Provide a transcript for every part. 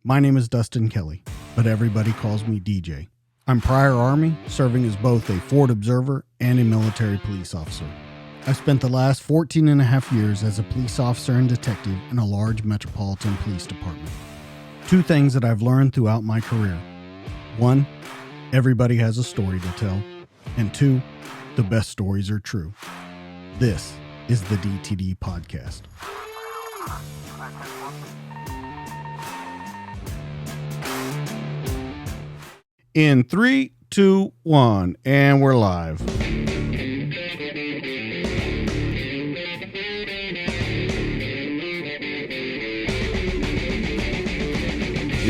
My name is Dustin Kelly, but everybody calls me DJ. I'm prior Army, serving as both a Ford observer and a military police officer. I spent the last 14 and a half years as a police officer and detective in a large metropolitan police department. Two things that I've learned throughout my career. One, everybody has a story to tell. And two, the best stories are true. This is the DTD Podcast. In 3, 2, 1, and we're live.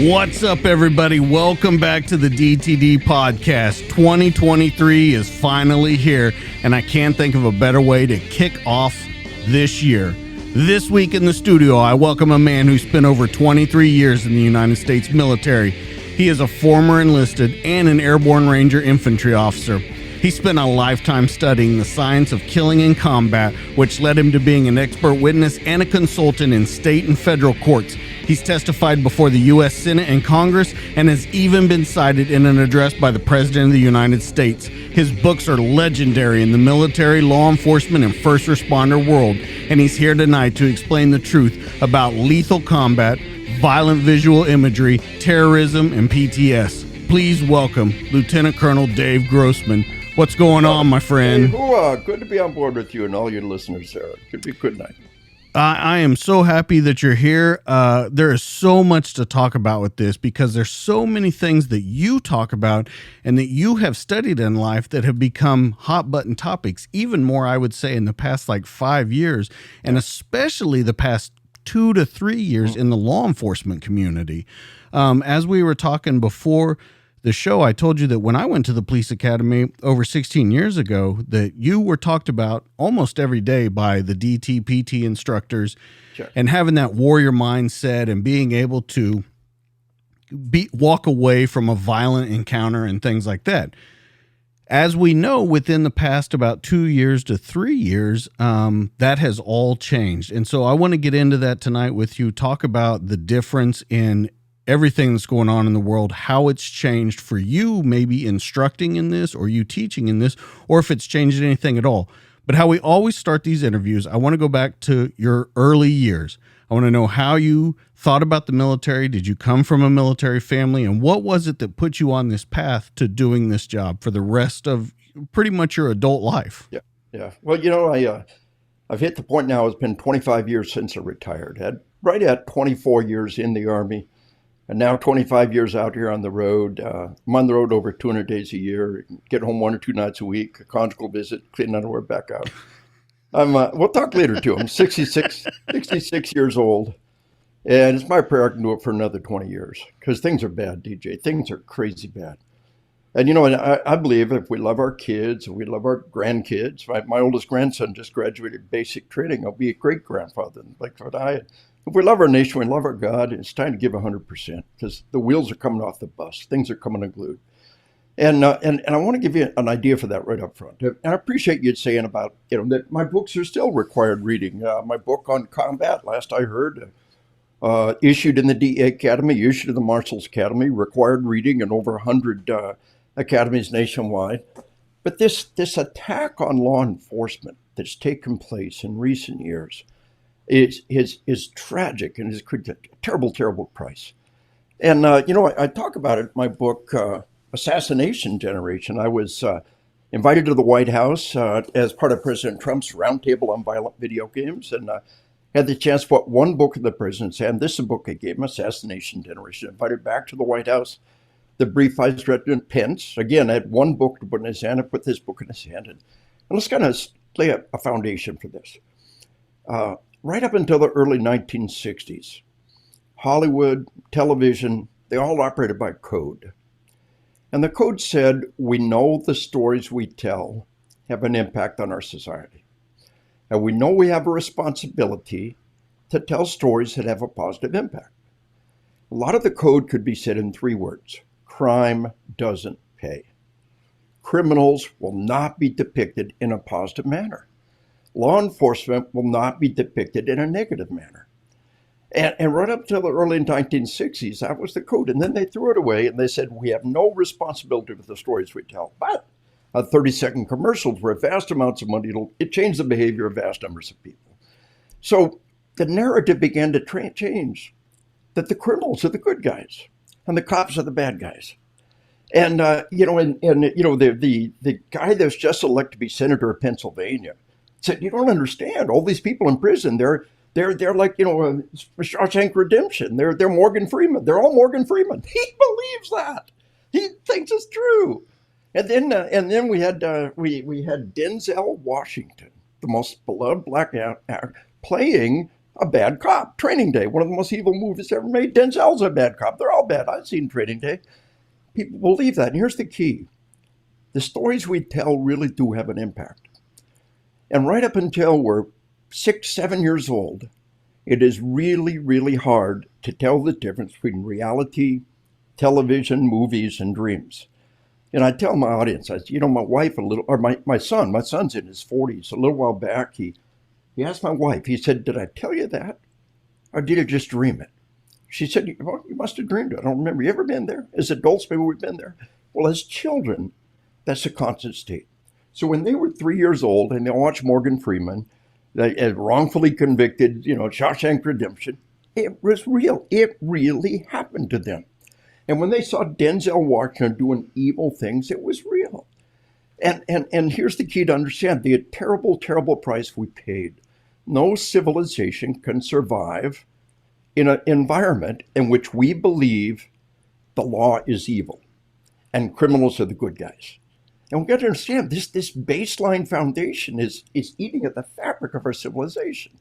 What's up, everybody? Welcome back to the DTD Podcast. 2023 is finally here, and I can't think of a better way to kick off this year. This week in the studio, I welcome a man who spent over 23 years in the United States military. He is a former enlisted and an Airborne Ranger Infantry Officer. He spent a lifetime studying the science of killing in combat, which led him to being an expert witness and a consultant in state and federal courts. He's testified before the U.S. Senate and Congress and has even been cited in an address by the President of the United States. His books are legendary in the military, law enforcement, and first responder world, and he's here tonight to explain the truth about lethal combat, violent visual imagery, terrorism, and PTS. Please welcome Lieutenant Colonel Dave Grossman. What's going on, my friend? Hey, good to be on board with you and all your listeners there. Could be a good night. I am so happy that you're here. There is so much to talk about with this because there's so many things that you talk about and that you have studied in life that have become hot button topics, even more, I would say, in the past 5 years, and especially the past 2 to 3 years in the law enforcement community. As we were talking before the show, I told you that when I went to the police academy over 16 years ago, that you were talked about almost every day by the DT, PT instructors. Sure. And having that warrior mindset and being able to walk away from a violent encounter and things like that. As we know, within the past about 2 years to 3 years, that has all changed. And so I want to get into that tonight with you, talk about the difference in everything that's going on in the world, how it's changed for you, maybe instructing in this or you teaching in this, or if it's changed anything at all. But how we always start these interviews, I want to go back to your early years. I want to know how you thought about the military. Did you come from a military family? And what was it that put you on this path to doing this job for the rest of pretty much your adult life? Yeah. Well, I've hit the point now, it's been 25 years since I retired. Right at 24 years in the Army. And now 25 years out here on the road. I'm on the road over 200 days a year, get home 1 or 2 nights a week, a conjugal visit, clean underwear, back out. We'll talk later too. I'm 66 years old. And it's my prayer I can do it for another 20 years because things are bad, DJ. Things are crazy bad. And, I believe if we love our kids, if we love our grandkids, my oldest grandson just graduated basic training. I'll be a great grandfather like what I had. If we love our nation, we love our God, it's time to give 100% because the wheels are coming off the bus. Things are coming unglued. And I want to give you an idea for that right up front. And I appreciate you saying about, that my books are still required reading. My book on combat, last I heard, issued in the DA Academy, issued in the Marshals Academy, required reading in over 100 academies nationwide. But this attack on law enforcement that's taken place in recent years is tragic and is a terrible, terrible price. And, I talk about it in my book, Assassination Generation. I was invited to the White House as part of President Trump's roundtable on violent video games and had the chance to put one book in the president's hand. This is a book I gave him, Assassination Generation. Invited back to the White House. The brief Vice President Pence, again, I had one book to put in his hand. I put this book in his hand. And let's kind of lay a foundation for this. Right up until the early 1960s, Hollywood, television, they all operated by code. And the code said, we know the stories we tell have an impact on our society. And we know we have a responsibility to tell stories that have a positive impact. A lot of the code could be said in 3 words. Crime doesn't pay. Criminals will not be depicted in a positive manner. Law enforcement will not be depicted in a negative manner. And right up till the early 1960s, that was the code. And then they threw it away and they said, we have no responsibility for the stories we tell. But 30-second commercials were vast amounts of money. It changed the behavior of vast numbers of people. So the narrative began to change, that the criminals are the good guys and the cops are the bad guys. And, the guy that's just elected to be senator of Pennsylvania said, you don't understand, all these people in prison, they're like, Shawshank Redemption. They're Morgan Freeman. They're all Morgan Freeman. He believes that. He thinks it's true. And then we had Denzel Washington, the most beloved black actor, playing a bad cop. Training Day, one of the most evil movies ever made. Denzel's a bad cop. They're all bad. I've seen Training Day. People believe that. And here's the key. The stories we tell really do have an impact. And right up until we're 6, 7 years old, it is really, really hard to tell the difference between reality, television, movies, and dreams. And I tell my audience, my wife my son's in his 40s. A little while back, he asked my wife, he said, did I tell you that? Or did I just dream it? She said, well, you must have dreamed it. I don't remember. You ever been there? As adults, maybe we've been there. Well, as children, that's a constant state. So when they were 3 years old and they watched Morgan Freeman, they wrongfully convicted, Shawshank Redemption, it was real. It really happened to them. And when they saw Denzel Washington doing evil things, it was real. And here's the key to understand, the terrible, terrible price we paid. No civilization can survive in an environment in which we believe the law is evil and criminals are the good guys. And we've got to understand this baseline foundation is eating at the fabric of our civilization.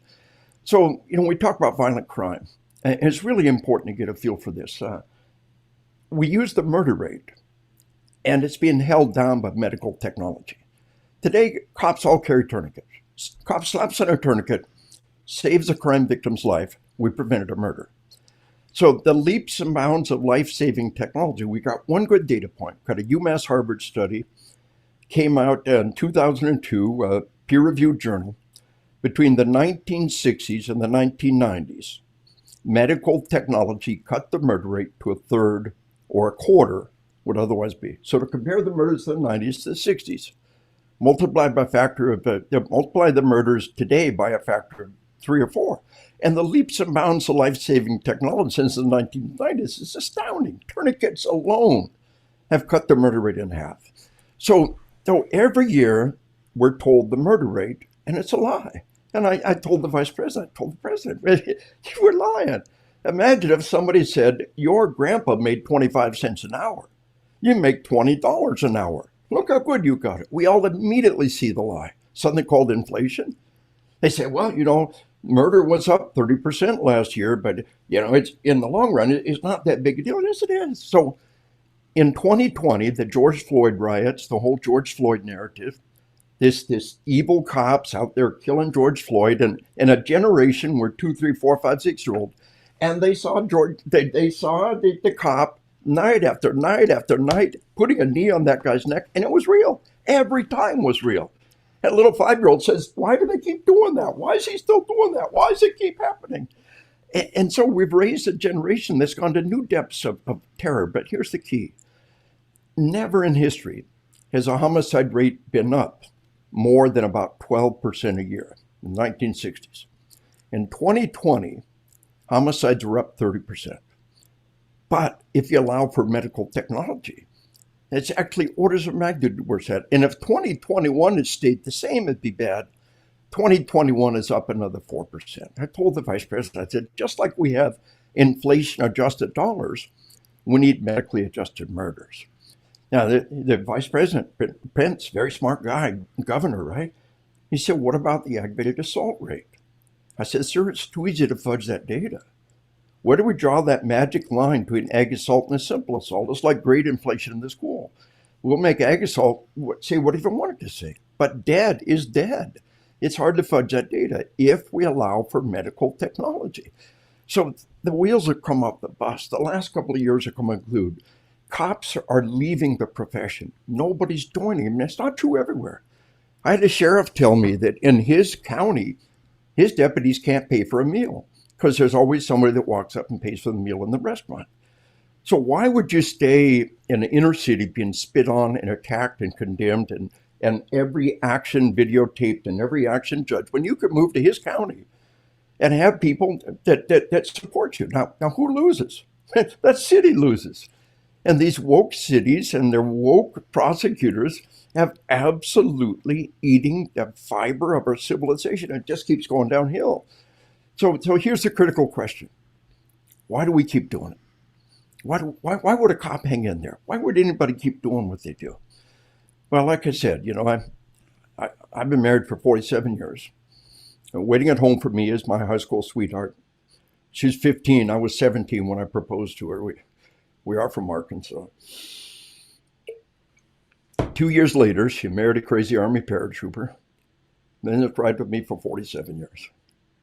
So, we talk about violent crime, and it's really important to get a feel for this. We use the murder rate, and it's being held down by medical technology. Today, cops all carry tourniquets. Cop slaps on a tourniquet, saves a crime victim's life. We prevented a murder. So the leaps and bounds of life-saving technology, we got one good data point. Got a UMass Harvard study, came out in 2002, a peer-reviewed journal. Between the 1960s and the 1990s, medical technology cut the murder rate to a third or a quarter would otherwise be. So to compare the murders of the 90s to the 60s, multiply the murders today by a factor of 3 or 4. And the leaps and bounds of life-saving technology since the 1990s is astounding. Tourniquets alone have cut the murder rate in half. So every year we're told the murder rate, and it's a lie. And I told the vice president, you were lying. Imagine if somebody said, your grandpa made 25 cents an hour. You make $20 an hour. Look how good you got it. We all immediately see the lie. Something called inflation. They say, well, murder was up 30% last year, but, it's in the long run, it's not that big a deal. Yes, it is. So in 2020, the George Floyd riots, the whole George Floyd narrative, this evil cops out there killing George Floyd, and in a generation where 2, 3, 4, 5, 6-year-old, and they saw the cop night after night after night putting a knee on that guy's neck, and it was real. Every time was real. That little 5-year-old says, why do they keep doing that? Why is he still doing that? Why does it keep happening? And so we've raised a generation that's gone to new depths of terror. But here's the key. Never in history has a homicide rate been up more than about 12% a year in the 1960s. In 2020, homicides were up 30%. But if you allow for medical technology, it's actually orders of magnitude worse at. And if 2021 had stayed the same, it'd be bad. 2021 is up another 4%. I told the vice president, I said, just like we have inflation-adjusted dollars, we need medically adjusted murders. Now, the vice president, Pence, very smart guy, governor, right? He said, what about the aggravated assault rate? I said, sir, it's too easy to fudge that data. Where do we draw that magic line between ag assault and a simple assault? It's like grade inflation in the school. We'll make ag assault say what even wanted to say. But dead is dead. It's hard to fudge that data if we allow for medical technology. So the wheels have come off the bus. The last couple of years have come include cops are leaving the profession. Nobody's joining them. It's not true everywhere. I had a sheriff tell me that in his county, his deputies can't pay for a meal. because there's always somebody that walks up and pays for the meal in the restaurant. So why would you stay in the inner city being spit on and attacked and condemned and every action videotaped and every action judged when you could move to his county and have people that support you? Now who loses? That city loses. And these woke cities and their woke prosecutors have absolutely eating the fiber of our civilization. It just keeps going downhill. So here's the critical question. Why do we keep doing it? Why would a cop hang in there? Why would anybody keep doing what they do? Well, like I said, I've been married for 47 years. Waiting at home for me is my high school sweetheart. She's 15. I was 17 when I proposed to her. We are from Arkansas. 2 years later, she married a crazy Army paratrooper. Then it's ride with me for 47 years.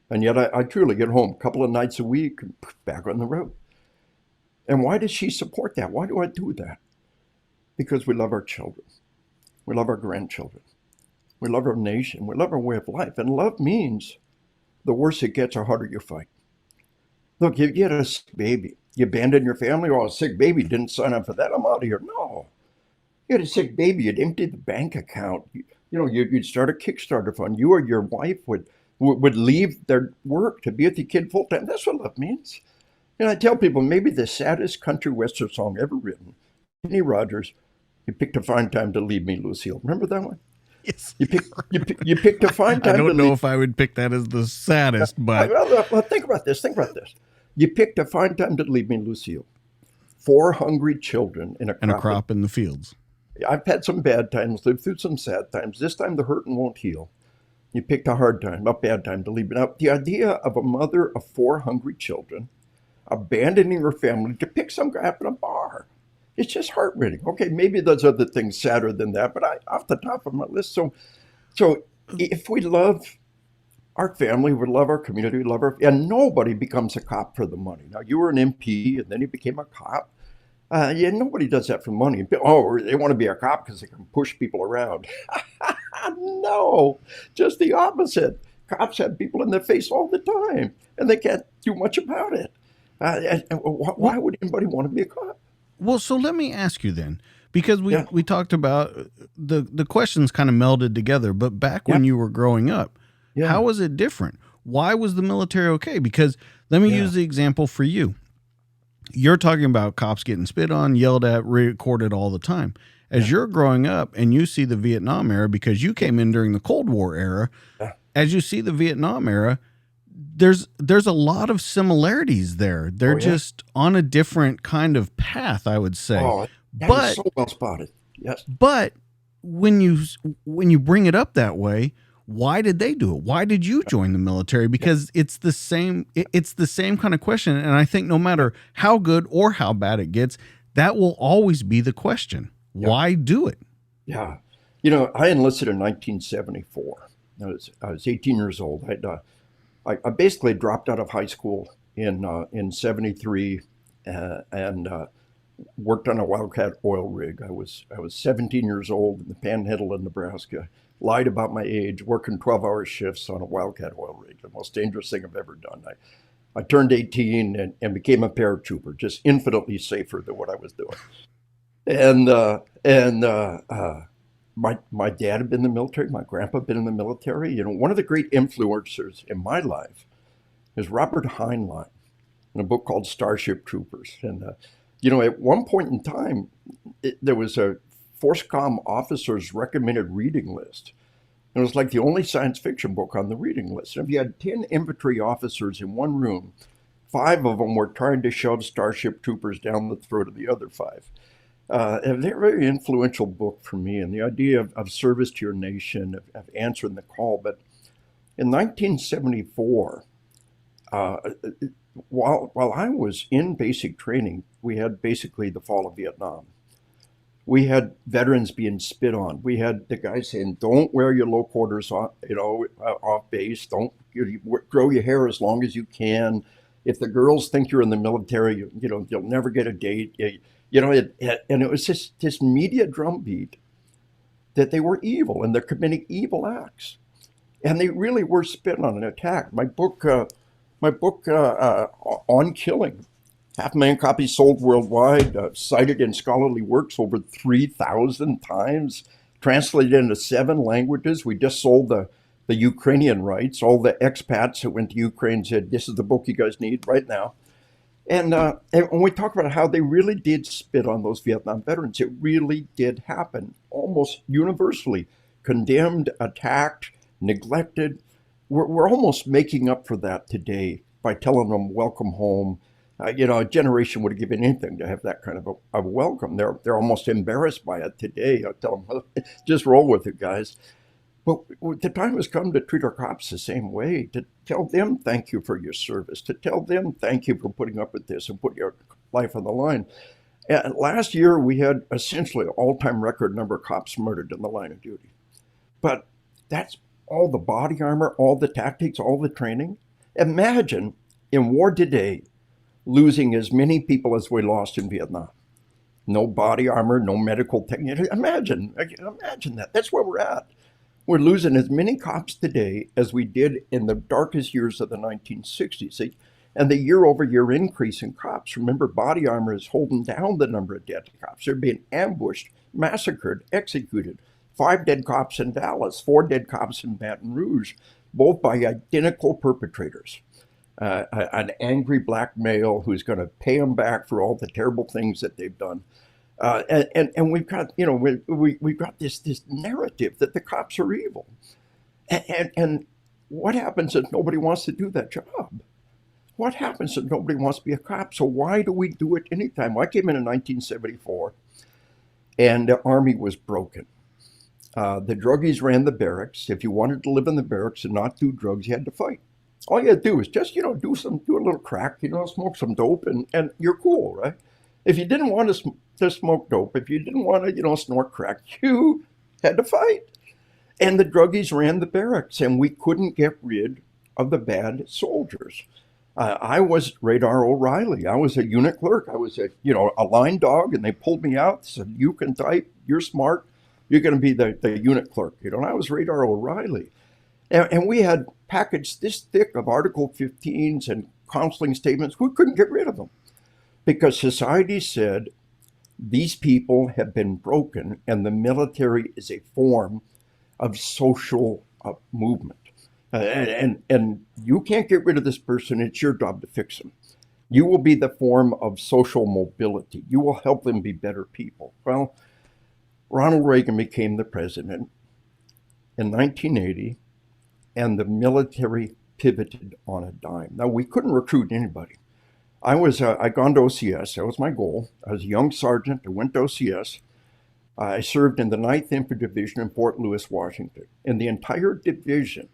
And yet I truly get home a couple of nights a week, back on the road. And why does she support that? Why do I do that? Because we love our children. We love our grandchildren. We love our nation. We love our way of life. And love means the worse it gets, the harder you fight. Look, you get a sick baby. You abandon your family. Oh, a sick baby didn't sign up for that. I'm out of here. No. You had a sick baby. You'd empty the bank account. You'd start a Kickstarter fund. You or your wife would leave their work to be with the kid full time. That's what love means. And I tell people, maybe the saddest country western song ever written, Kenny Rogers, "You picked a fine time to leave me, Lucille." Remember that one? Yes. You picked a fine time. I don't know if I would pick that as the saddest, but well, think about this. You picked a fine time to leave me, Lucille. 4 hungry children in a crop in the fields. I've had some bad times, lived through some sad times. This time the hurting won't heal. You picked a hard time, a bad time to leave me. Now, the idea of a mother of 4 hungry children abandoning her family to pick some guy up in a bar. It's just heart-rending. Okay, maybe there's other things sadder than that, but off the top of my list. So if we love our family, we love our community, and nobody becomes a cop for the money. Now, you were an MP, and then you became a cop. Nobody does that for money. Oh, they want to be a cop because they can push people around. No, just the opposite. Cops have people in their face all the time, and they can't do much about it. Why would anybody want to be a cop? Well, so let me ask you then, because we talked about the questions kind of melded together, but back when you were growing up, how was it different? Why was the military okay? Because let me use the example for you. You're talking about cops getting spit on, yelled at, recorded all the time. As you're growing up and you see the Vietnam era, because you came in during the Cold War era, as you see the Vietnam era, there's a lot of similarities there. They're just on a different kind of path, I would say. Oh, that is so well spotted. Yes. But when you bring it up that way, why did they do it? Why did you join the military? Because it's the same kind of question. And I think no matter how good or how bad it gets, that will always be the question. Why do it? Yeah. I enlisted in 1974. I was 18 years old. I basically dropped out of high school in 73 and worked on a Wildcat oil rig. I was 17 years old in the Panhandle of Nebraska. Lied about my age, working 12-hour shifts on a Wildcat oil rig, the most dangerous thing I've ever done. I turned 18 and became a paratrooper, just infinitely safer than what I was doing. And my dad had been in the military. My grandpa had been in the military. One of the great influencers in my life is Robert Heinlein in a book called Starship Troopers. And, at one point in time, there was a FORSCOM officers recommended reading list. And it was like the only science fiction book on the reading list. And if you had 10 infantry officers in one room, 5 of them were trying to shove Starship Troopers down the throat of the other 5. A very influential book for me, and the idea of service to your nation, of answering the call. But in 1974, while I was in basic training, we had basically the fall of Vietnam. We had veterans being spit on. We had the guys saying, "Don't wear your low quarters off base. Don't grow your hair as long as you can. If the girls think you're in the military, you'll never get a date." And it was this media drumbeat that they were evil and they're committing evil acts. And they really were spit on and attacked. My book, My book on killing. 500,000 copies sold worldwide, cited in scholarly works over 3,000 times, translated into 7 languages. We just sold the Ukrainian rights. All the expats who went to Ukraine said, this is the book you guys need right now. And when we talk about how they really did spit on those Vietnam veterans, it really did happen almost universally. Condemned, attacked, neglected. We're almost making up for that today by telling them, welcome home. A generation would have given anything to have that kind of a welcome. They're almost embarrassed by it today. I tell them, well, just roll with it, guys. But the time has come to treat our cops the same way, to tell them thank you for your service, to tell them thank you for putting up with this and put your life on the line. And last year, we had essentially an all-time record number of cops murdered in the line of duty. But that's all the body armor, all the tactics, all the training. Imagine in war today losing as many people as we lost in Vietnam. No body armor, no medical technique. Imagine that. That's where we're at. We're losing as many cops today as we did in the darkest years of the 1960s. And the year-over-year increase in cops, remember, body armor is holding down the number of dead cops. They're being ambushed, massacred, executed. 5 dead cops in Dallas, 4 dead cops in Baton Rouge, both by identical perpetrators. An angry black male who's going to pay them back for all the terrible things that they've done. And we've got, we've got this narrative that the cops are evil. And what happens if nobody wants to do that job? What happens if nobody wants to be a cop? So why do we do it anytime? Well, I came in 1974, and the Army was broken. The druggies ran the barracks. If you wanted to live in the barracks and not do drugs, you had to fight. All you had to do is just, do a little crack, smoke some dope, and you're cool, right? If you didn't want to smoke dope, if you didn't want to, snort crack, you had to fight. And the druggies ran the barracks, and we couldn't get rid of the bad soldiers. I was Radar O'Reilly. I was a unit clerk. I was a line dog, and they pulled me out, said, you can type, you're smart, you're going to be the unit clerk. And I was Radar O'Reilly. And we had packaged this thick of Article 15s and counseling statements. We couldn't get rid of them because society said these people have been broken, and the military is a form of social movement. And you can't get rid of this person. It's your job to fix them. You will be the form of social mobility. You will help them be better people. Well, Ronald Reagan became the president in 1980, and the military pivoted on a dime. Now, we couldn't recruit anybody. I'd gone to OCS. That was my goal. I was a young sergeant. I went to OCS. I served in the 9th Infantry Division in Fort Lewis, Washington. In the entire division,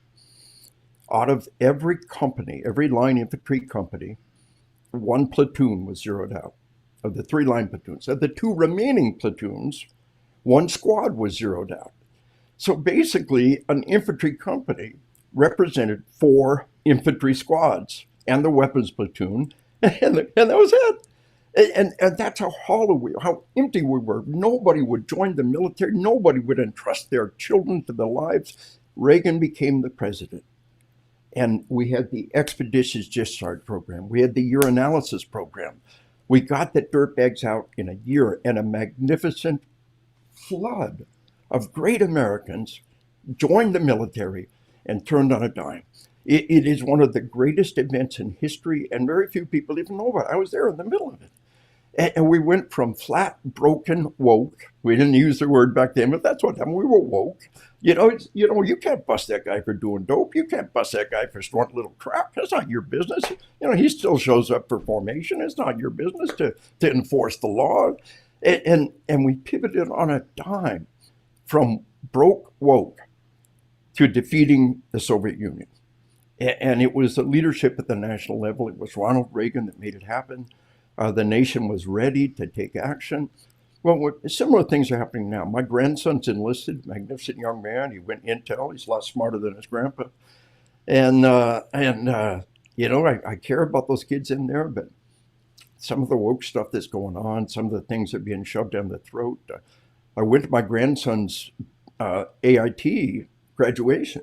out of every company, every line infantry company, 1 platoon was zeroed out. Of the 3 line platoons. Of the 2 remaining platoons, 1 squad was zeroed out. So basically, an infantry company represented 4 infantry squads and the weapons platoon, and that was it. And that's how hollow how empty we were. Nobody would join the military. Nobody would entrust their children to their lives. Reagan became the president. And we had the expeditious discharge program. We had the urinalysis program. We got the dirtbags out in a year, and a magnificent flood of great Americans joined the military and turned on a dime. It is one of the greatest events in history, and very few people even know about it. I was there in the middle of it. And we went from flat, broken, woke. We didn't use the word back then, but that's what happened. We were woke. You can't bust that guy for doing dope. You can't bust that guy for snorting a little crack. That's not your business. He still shows up for formation. It's not your business to enforce the law. And we pivoted on a dime from broke woke to defeating the Soviet Union. And it was the leadership at the national level. It was Ronald Reagan that made it happen. The nation was ready to take action. Well, similar things are happening now. My grandson's enlisted, magnificent young man. He went Intel. He's a lot smarter than his grandpa. And I care about those kids in there, but some of the woke stuff that's going on, some of the things that are being shoved down the throat. I went to my grandson's AIT graduation.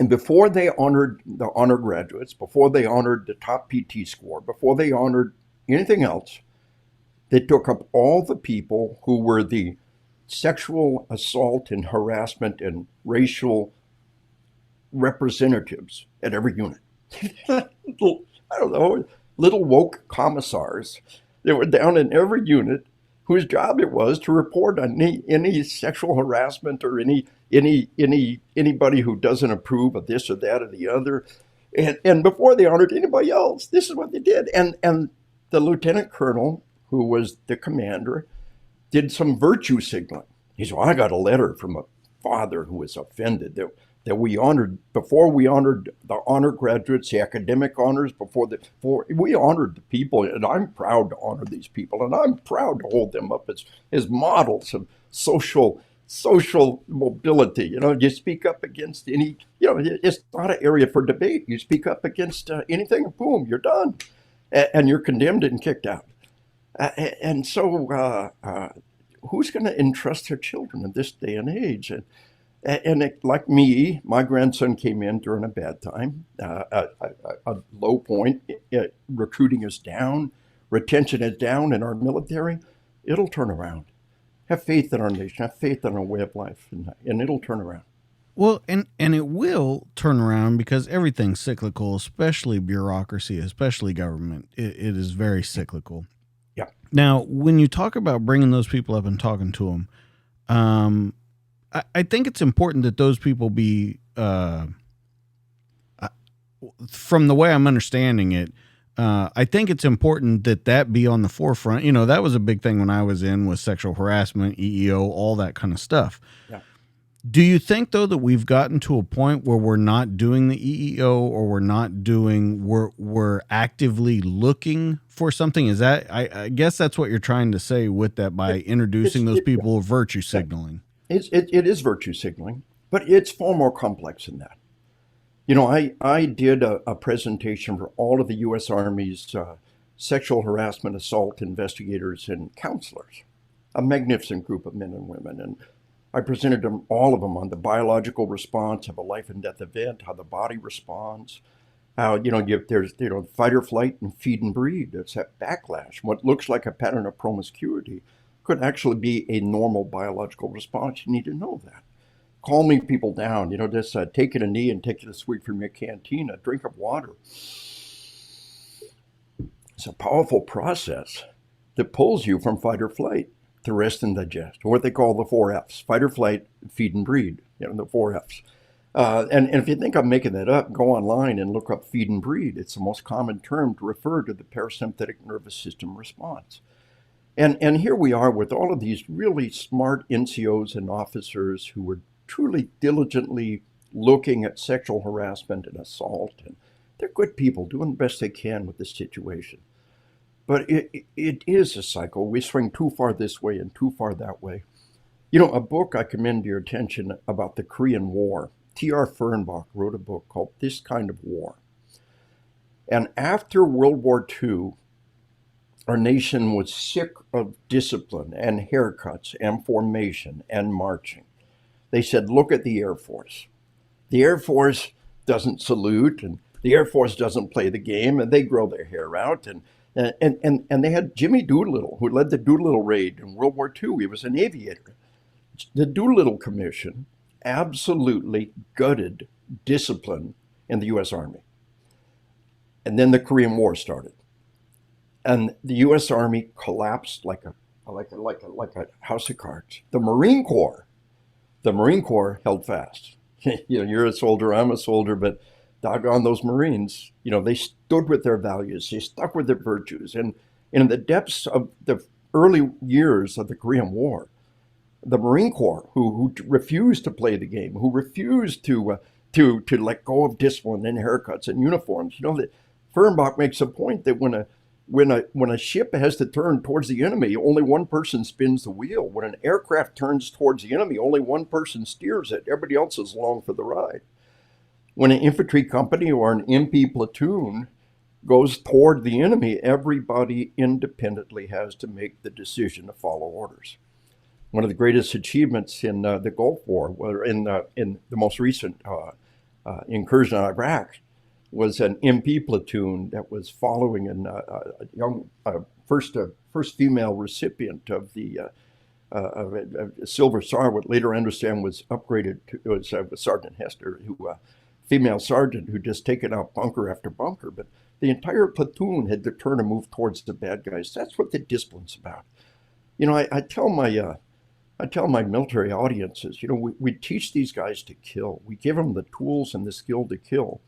And before they honored the honor graduates, before they honored the top PT score, before they honored anything else, they took up all the people who were the sexual assault and harassment and racial representatives at every unit. Little, I don't know, little woke commissars that were down in every unit whose job it was to report on any sexual harassment or anybody who doesn't approve of this or that or the other. And before they honored anybody else, this is what they did. And the lieutenant colonel, who was the commander, did some virtue signaling. He said, well, I got a letter from a father who was offended that we honored, before we honored the honor graduates, the academic honors, before we honored the people, and I'm proud to honor these people, and I'm proud to hold them up as models of social mobility. You speak up against any, it's not an area for debate. You speak up against anything, and boom, you're done, and you're condemned and kicked out. And so who's going to entrust their children in this day and age? And like me, my grandson came in during a bad time, a low point. Recruiting is down, retention is down in our military. It'll turn around. Have faith in our nation, have faith in our way of life, and it'll turn around. Well, and it will turn around because everything's cyclical, especially bureaucracy, especially government. It is very cyclical. Yeah. Now, when you talk about bringing those people up and talking to them, I think it's important that those people be, from the way I'm understanding it, I think it's important that be on the forefront. That was a big thing when I was in, was sexual harassment, EEO, all that kind of stuff. Yeah. Do you think, though, that we've gotten to a point where we're not doing the EEO, or we're actively looking for something? Is that, I guess that's what you're trying to say with that, by introducing those people, virtue signaling. It is virtue signaling, but it's far more complex than that. I did a presentation for all of the U.S. Army's sexual harassment, assault investigators and counselors, a magnificent group of men and women. And I presented all of them on the biological response of a life and death event, how the body responds, how, there's, fight or flight and feed and breed. It's that backlash. What looks like a pattern of promiscuity could actually be a normal biological response. You need to know that. Calming people down, just taking a knee and taking a swig from your canteen, a drink of water. It's a powerful process that pulls you from fight or flight to rest and digest, or what they call the 4 Fs: fight or flight, feed and breed, the 4 Fs. And if you think I'm making that up, go online and look up feed and breed. It's the most common term to refer to the parasympathetic nervous system response. And here we are with all of these really smart NCOs and officers who were truly diligently looking at sexual harassment and assault. And they're good people doing the best they can with the situation. But it is a cycle. We swing too far this way and too far that way. A book I commend to your attention about the Korean War. T.R. Fernbach wrote a book called This Kind of War. And after World War II, our nation was sick of discipline and haircuts and formation and marching. They said, look at the Air Force. The Air Force doesn't salute, and the Air Force doesn't play the game, and they grow their hair out. And they had Jimmy Doolittle, who led the Doolittle raid in World War II. He was an aviator. The Doolittle Commission absolutely gutted discipline in the U.S. Army. And then the Korean War started. And the U.S. Army collapsed like a house of cards. The Marine Corps held fast. You're a soldier, I'm a soldier, but doggone those Marines, they stood with their values, they stuck with their virtues. And in the depths of the early years of the Korean War, the Marine Corps, who refused to play the game, who refused to let go of discipline and haircuts and uniforms, that Fernbach makes a point that when a ship has to turn towards the enemy, only one person spins the wheel. When an aircraft turns towards the enemy, only one person steers it. Everybody else is along for the ride. When an infantry company or an MP platoon goes toward the enemy, everybody independently has to make the decision to follow orders. One of the greatest achievements in the Gulf War, in the most recent incursion in Iraq was an MP platoon that was following a young first female recipient of the of a Silver Star, what later I understand was upgraded to was Sergeant Hester, who female sergeant who just taken out bunker after bunker. But the entire platoon had to turn and move towards the bad guys. That's what the discipline's about. I tell my military audiences, we teach these guys to kill. We give them the tools and the skill to kill.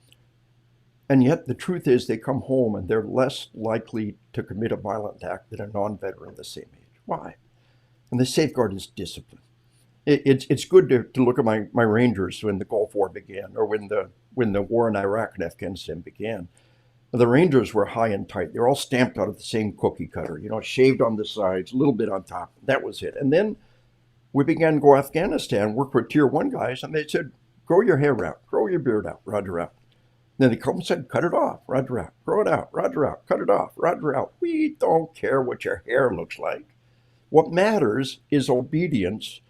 And yet the truth is they come home and they're less likely to commit a violent act than a non-veteran the same age. Why? And the safeguard is discipline. It's good to look at my Rangers when the Gulf War began, or when the war in Iraq and Afghanistan began. The Rangers were high and tight. They're all stamped out of the same cookie cutter, shaved on the sides, a little bit on top. That was it. And then we began to go to Afghanistan, work with Tier 1 guys, and they said, grow your hair out, grow your beard out, roger out. Then they come and said, cut it off, roger out, grow it out, roger out, cut it off, roger out. We don't care what your hair looks like. What matters is obedience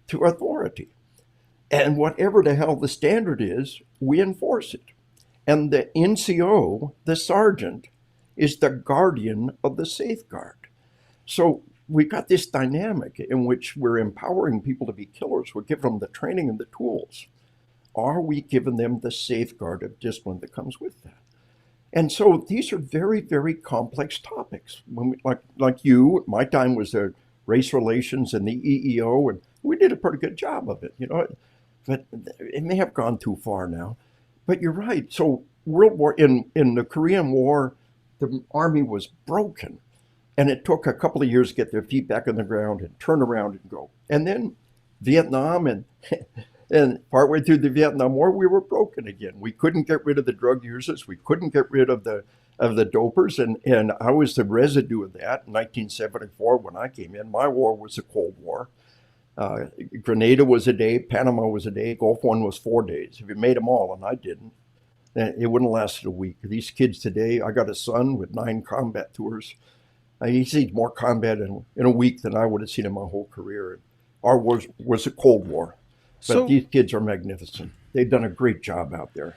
to authority. And whatever the hell the standard is, we enforce it. And the NCO, the sergeant, is the guardian of the safeguard. So we've got this dynamic in which we're empowering people to be killers. We're giving them the training and the tools. Are we giving them the safeguard of discipline that comes with that? And so these are very, very complex topics. When like you, my time was the race relations and the EEO, and we did a pretty good job of it, But it may have gone too far now. But you're right. So in the Korean War, the Army was broken. And it took a couple of years to get their feet back on the ground and turn around and go. And then Vietnam and partway through the Vietnam War, we were broken again. We couldn't get rid of the drug users. We couldn't get rid of the dopers. And I was the residue of that in 1974 when I came in. My war was the Cold War. Grenada was a day, Panama was a day, Gulf One was 4 days. If you made them all, and I didn't, it wouldn't have lasted a week. These kids today, I got a son with 9 combat tours. He sees more combat in a week than I would have seen in my whole career. Our war was a Cold War. But these kids are magnificent. They've done a great job out there.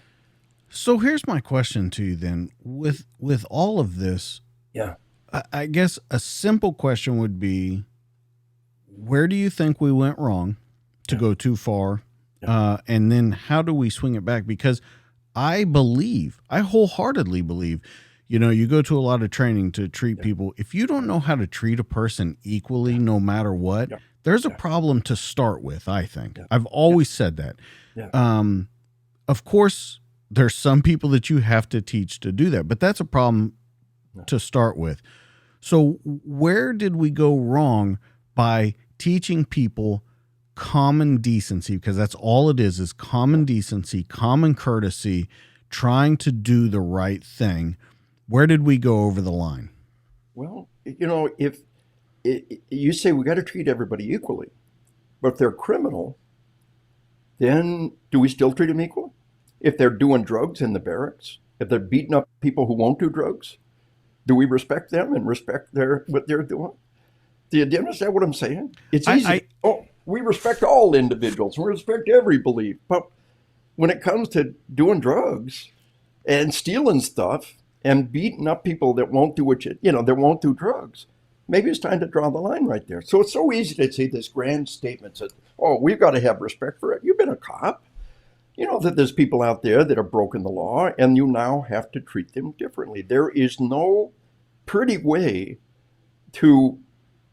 So here's my question to you then. With all of this, yeah, I guess a simple question would be, where do you think we went wrong to go too far? Yeah. And then how do we swing it back? Because I wholeheartedly believe, you go to a lot of training to treat people. If you don't know how to treat a person equally, no matter what, there's a problem to start with, I think. I've always said that. Of course, there's some people that you have to teach to do that, but that's a problem to start with. So where did we go wrong by teaching people common decency? Because that's all it is common decency, common courtesy, trying to do the right thing. Where did we go over the line? Well, if you say we got to treat everybody equally, but if they're criminal, then do we still treat them equal? If they're doing drugs in the barracks, if they're beating up people who won't do drugs, do we respect them and respect what they're doing? Do you understand what I'm saying? It's easy. We respect all individuals. We respect every belief. But when it comes to doing drugs and stealing stuff and beating up people that won't do that won't do drugs, maybe it's time to draw the line right there. So it's so easy to say this grand statement that, we've got to have respect for it. You've been a cop. You know that there's people out there that have broken the law, and you now have to treat them differently. There is no pretty way to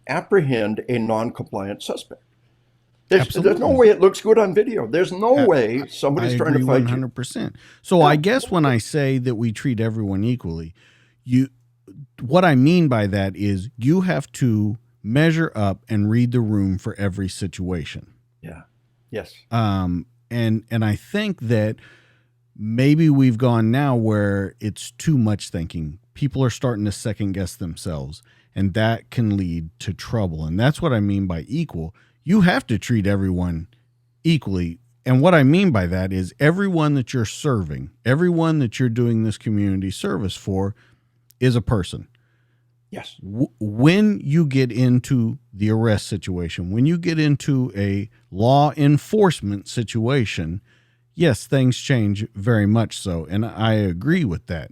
apprehend a non-compliant suspect. There's no way it looks good on video. There's no way somebody's trying to fight 100%. So I guess when I say that we treat everyone equally, what I mean by that is you have to measure up and read the room for every situation. Yeah. Yes. And I think that maybe we've gone now where it's too much thinking. People are starting to second guess themselves, and that can lead to trouble. And that's what I mean by equal. You have to treat everyone equally. And what I mean by that is everyone that you're serving, everyone that you're doing this community service for is a person. Yes. When you get into the arrest situation, when you get into a law enforcement situation, yes, things change very much so. And I agree with that.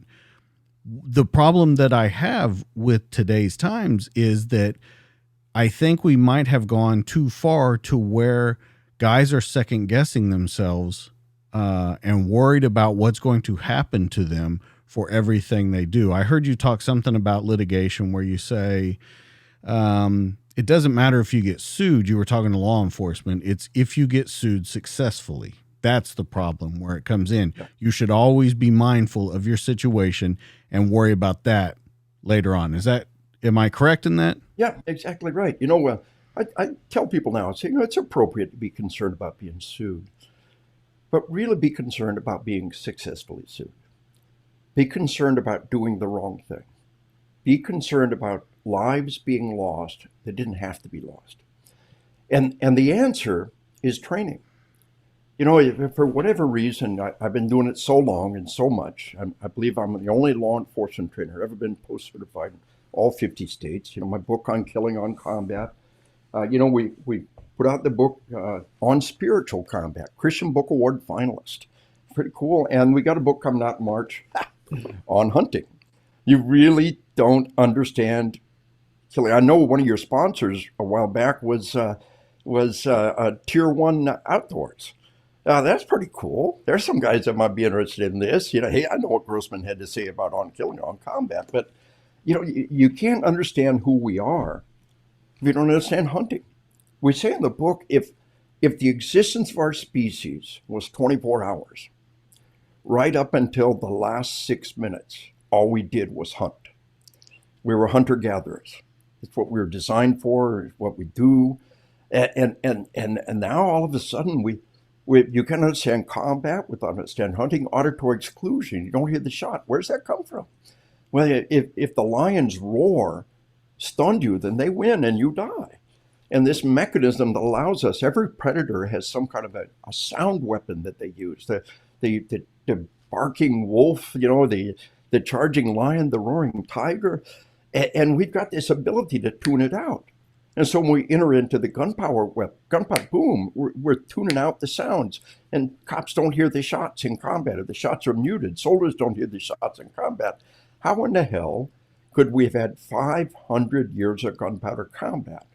The problem that I have with today's times is that I think we might have gone too far to where guys are second guessing themselves and worried about what's going to happen to them for everything they do. I heard you talk something about litigation where you say it doesn't matter if you get sued. You were talking to law enforcement. It's if you get sued successfully. That's the problem where it comes in. Yeah. You should always be mindful of your situation and worry about that later on. Am I correct in that? Yeah, exactly right. I tell people now, I say, it's appropriate to be concerned about being sued, but really be concerned about being successfully sued. Be concerned about doing the wrong thing. Be concerned about lives being lost that didn't have to be lost. And the answer is training. If for whatever reason, I've been doing it so long and so much. I believe I'm the only law enforcement trainer ever been post-certified in all 50 states. My book on killing on combat. We put out the book on spiritual combat, Christian Book Award finalist. Pretty cool. And we got a book coming out in March on hunting. You really don't understand killing. I know one of your sponsors a while back was Tier 1 Outdoors. That's pretty cool. There's some guys that might be interested in this. Hey, I know what Grossman had to say about on killing on combat, but you can't understand who we are if you don't understand hunting. We say in the book, if the existence of our species was 24 hours, right up until the last 6 minutes, all we did was hunt. We were hunter-gatherers. It's what we were designed for, it's what we do. And now all of a sudden you can understand combat without understand hunting, auditory exclusion. You don't hear the shot. Where's that come from? Well, if the lions roar, stunned you, then they win and you die. And this mechanism that allows us, every predator has some kind of a sound weapon that they use. The barking wolf, the charging lion, the roaring tiger. And we've got this ability to tune it out. And so when we enter into the gunpowder boom, we're tuning out the sounds. And cops don't hear the shots in combat, or the shots are muted. Soldiers don't hear the shots in combat. How in the hell could we have had 500 years of gunpowder combat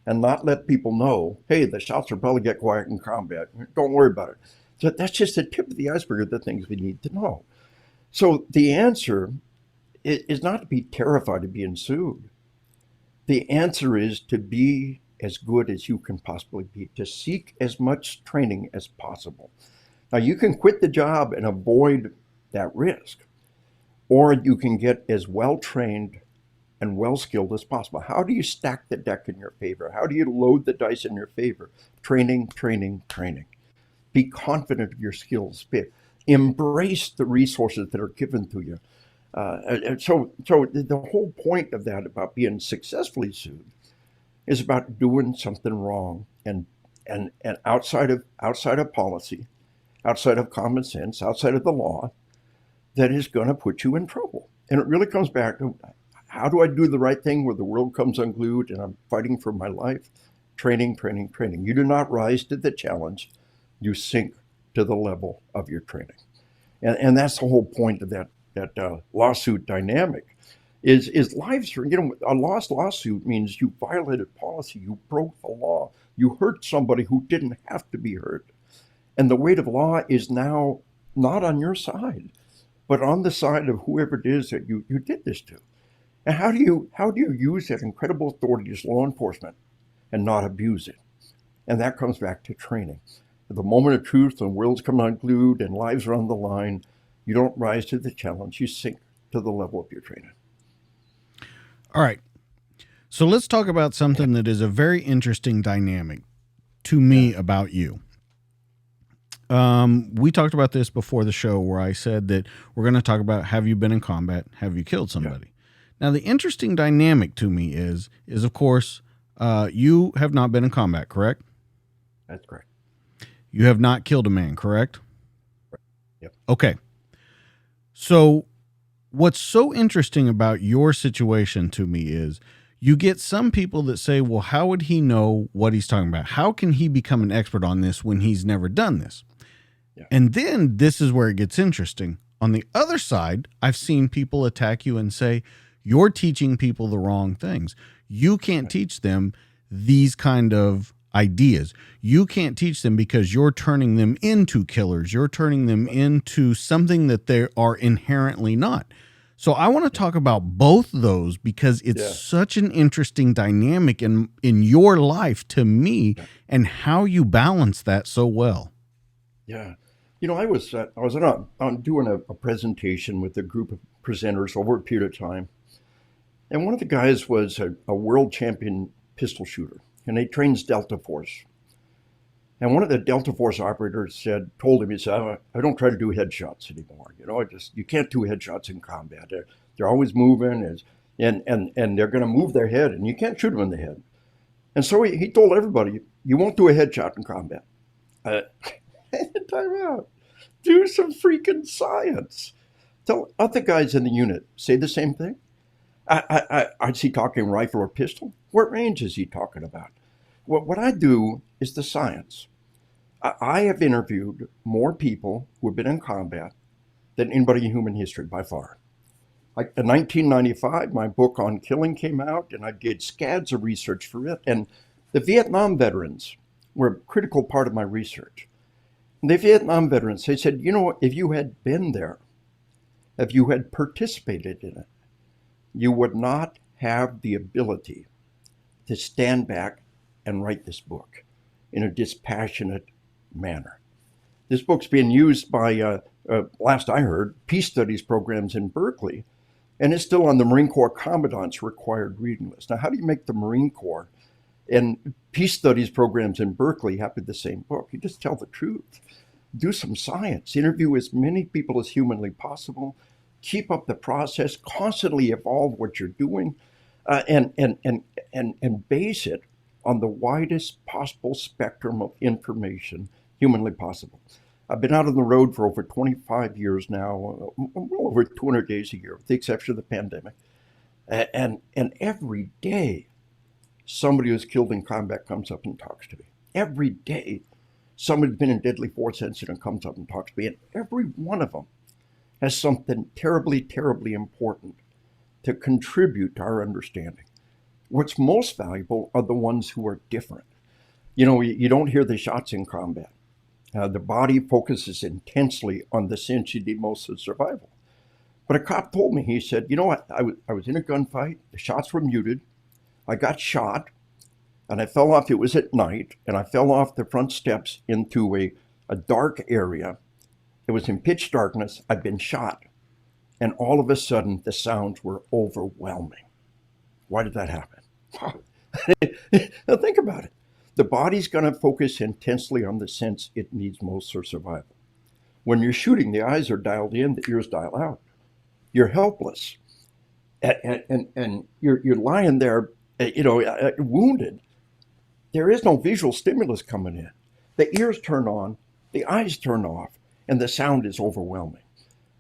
and not let people know, hey, the shots will probably get quiet in combat. Don't worry about it. So that's just the tip of the iceberg of the things we need to know. So the answer is not to be terrified of being sued. The answer is to be as good as you can possibly be, to seek as much training as possible. Now, you can quit the job and avoid that risk, or you can get as well trained and well skilled as possible. How do you stack the deck in your favor? How do you load the dice in your favor? Training, training, training. Be confident of your skills. Embrace the resources that are given to you. So the whole point of that about being successfully sued is about doing something wrong and outside of policy, outside of common sense, outside of the law, that is going to put you in trouble. And it really comes back to, how do I do the right thing where the world comes unglued and I'm fighting for my life? Training, training, training. You do not rise to the challenge. You sink to the level of your training. And that's the whole point of that lawsuit dynamic is lives are, a lost lawsuit means you violated policy, you broke the law, you hurt somebody who didn't have to be hurt. And the weight of law is now not on your side, but on the side of whoever it is that you did this to. And how do you use that incredible authority as law enforcement and not abuse it? And that comes back to training. At the moment of truth, when worlds come unglued and lives are on the line, you don't rise to the challenge, you sink to the level of your training. All right. So let's talk about something that is a very interesting dynamic to me about you. We talked about this before the show where I said that we're going to talk about, have you been in combat? Have you killed somebody? Yeah. Now, the interesting dynamic to me is of course, you have not been in combat, correct? That's correct. You have not killed a man, correct? Right. Yep. Okay. So what's so interesting about your situation to me is you get some people that say, well, how would he know what he's talking about? How can he become an expert on this when he's never done this? And then this is where it gets interesting. On the other side, I've seen people attack you and say, you're teaching people the wrong things. You can't teach them these kind of ideas. You can't teach them because you're turning them into killers. You're turning them into something that they are inherently not. So I want to talk about both those because it's such an interesting dynamic in your life to me and how you balance that so well. Yeah. I was doing a presentation with a group of presenters over a period of time. And one of the guys was a world champion pistol shooter, and he trains Delta Force. And one of the Delta Force operators told him, he said, I don't try to do headshots anymore. You can't do headshots in combat. They're always moving, and they're going to move their head, and you can't shoot them in the head. And so he told everybody, you won't do a headshot in combat. Time out. Do some freaking science. Tell other guys in the unit, say the same thing. Is he talking rifle or pistol? What range is he talking about? What I do is the science. I have interviewed more people who have been in combat than anybody in human history by far. Like in 1995, my book on killing came out, and I did scads of research for it. And the Vietnam veterans were a critical part of my research. And the Vietnam veterans, they said, if you had been there, if you had participated in it, you would not have the ability to stand back and write this book in a dispassionate manner. This book's being used by, last I heard, peace studies programs in Berkeley, and it's still on the Marine Corps Commandant's required reading list. Now, how do you make the Marine Corps and peace studies programs in Berkeley happy the same book? You just tell the truth. Do some science. Interview as many people as humanly possible. Keep up the process. Constantly evolve what you're doing, and base it on the widest possible spectrum of information humanly possible. I've been out on the road for over 25 years now, over 200 days a year, with the exception of the pandemic. And every day, somebody who's killed in combat comes up and talks to me. Every day, somebody's been in deadly force incident comes up and talks to me. And every one of them has something terribly, terribly important to contribute to our understanding. What's most valuable are the ones who are different. You don't hear the shots in combat. The body focuses intensely on the sense you need most of survival. But a cop told me, he said, I was in a gunfight, the shots were muted, I got shot, and I fell off, it was at night, and I fell off the front steps into a dark area. It was in pitch darkness, I'd been shot, and all of a sudden the sounds were overwhelming. Why did that happen? Now think about it. The body's going to focus intensely on the sense it needs most for survival. When you're shooting, the eyes are dialed in, the ears dial out. You're helpless, and you're lying there, wounded. There is no visual stimulus coming in. The ears turn on, the eyes turn off, and the sound is overwhelming.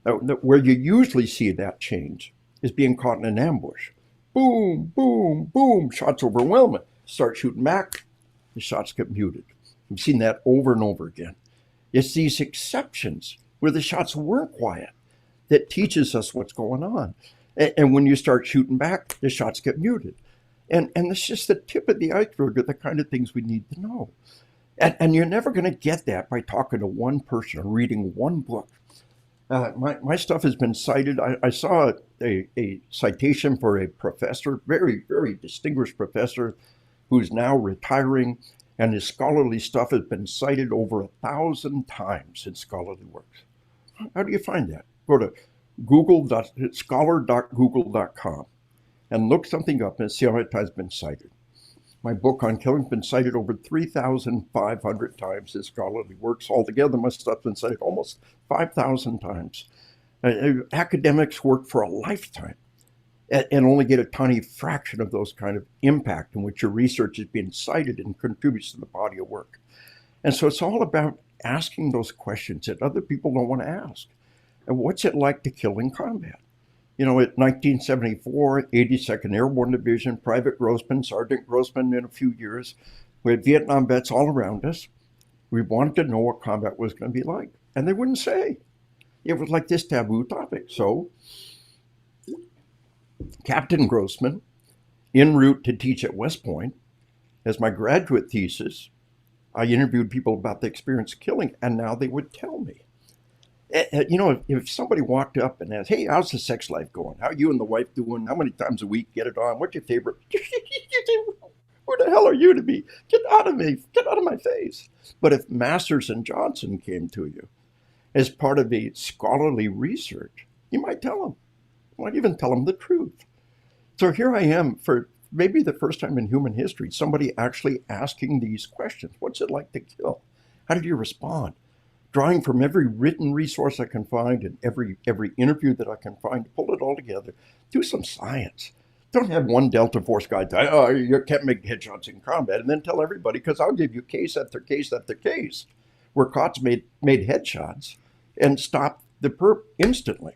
Where you usually see that change is being caught in an ambush. Boom, boom, boom, shots overwhelming. Start shooting back, the shots get muted. We've seen that over and over again. It's these exceptions where the shots weren't quiet that teaches us what's going on. And when you start shooting back, the shots get muted. And it's just the tip of the iceberg of the kind of things we need to know. And you're never going to get that by talking to one person or reading one book. My stuff has been cited. I saw a citation for a professor, very, very distinguished professor, who's now retiring, and his scholarly stuff has been cited over 1,000 times in scholarly works. How do you find that? Go to scholar.google.com and look something up and see how it has been cited. My book on killing has been cited over 3,500 times in scholarly works. Altogether, my stuff's been cited almost 5,000 times. Academics work for a lifetime and only get a tiny fraction of those kind of impact in which your research is being cited and contributes to the body of work. And so it's all about asking those questions that other people don't want to ask. And what's it like to kill in combat? At 1974, 82nd Airborne Division, Private Grossman, Sergeant Grossman in a few years, we had Vietnam vets all around us. We wanted to know what combat was going to be like. And they wouldn't say. It was like this taboo topic. So Captain Grossman, en route to teach at West Point, as my graduate thesis, I interviewed people about the experience of killing, and now they would tell me. You know, if somebody walked up and asked, "Hey, how's the sex life going? How are you and the wife doing? How many times a week get it on? What's your favorite?" Who the hell are you to be? Get out of me! Get out of my face! But if Masters and Johnson came to you as part of a scholarly research, you might tell them. You might even tell them the truth. So here I am for maybe the first time in human history, somebody actually asking these questions. What's it like to kill? How did you respond? Drawing from every written resource I can find and every interview that I can find, pull it all together, do some science. Don't have one Delta Force guy say, "Oh, you can't make headshots in combat," and then tell everybody, because I'll give you case after case after case where cops made headshots and stopped the perp instantly.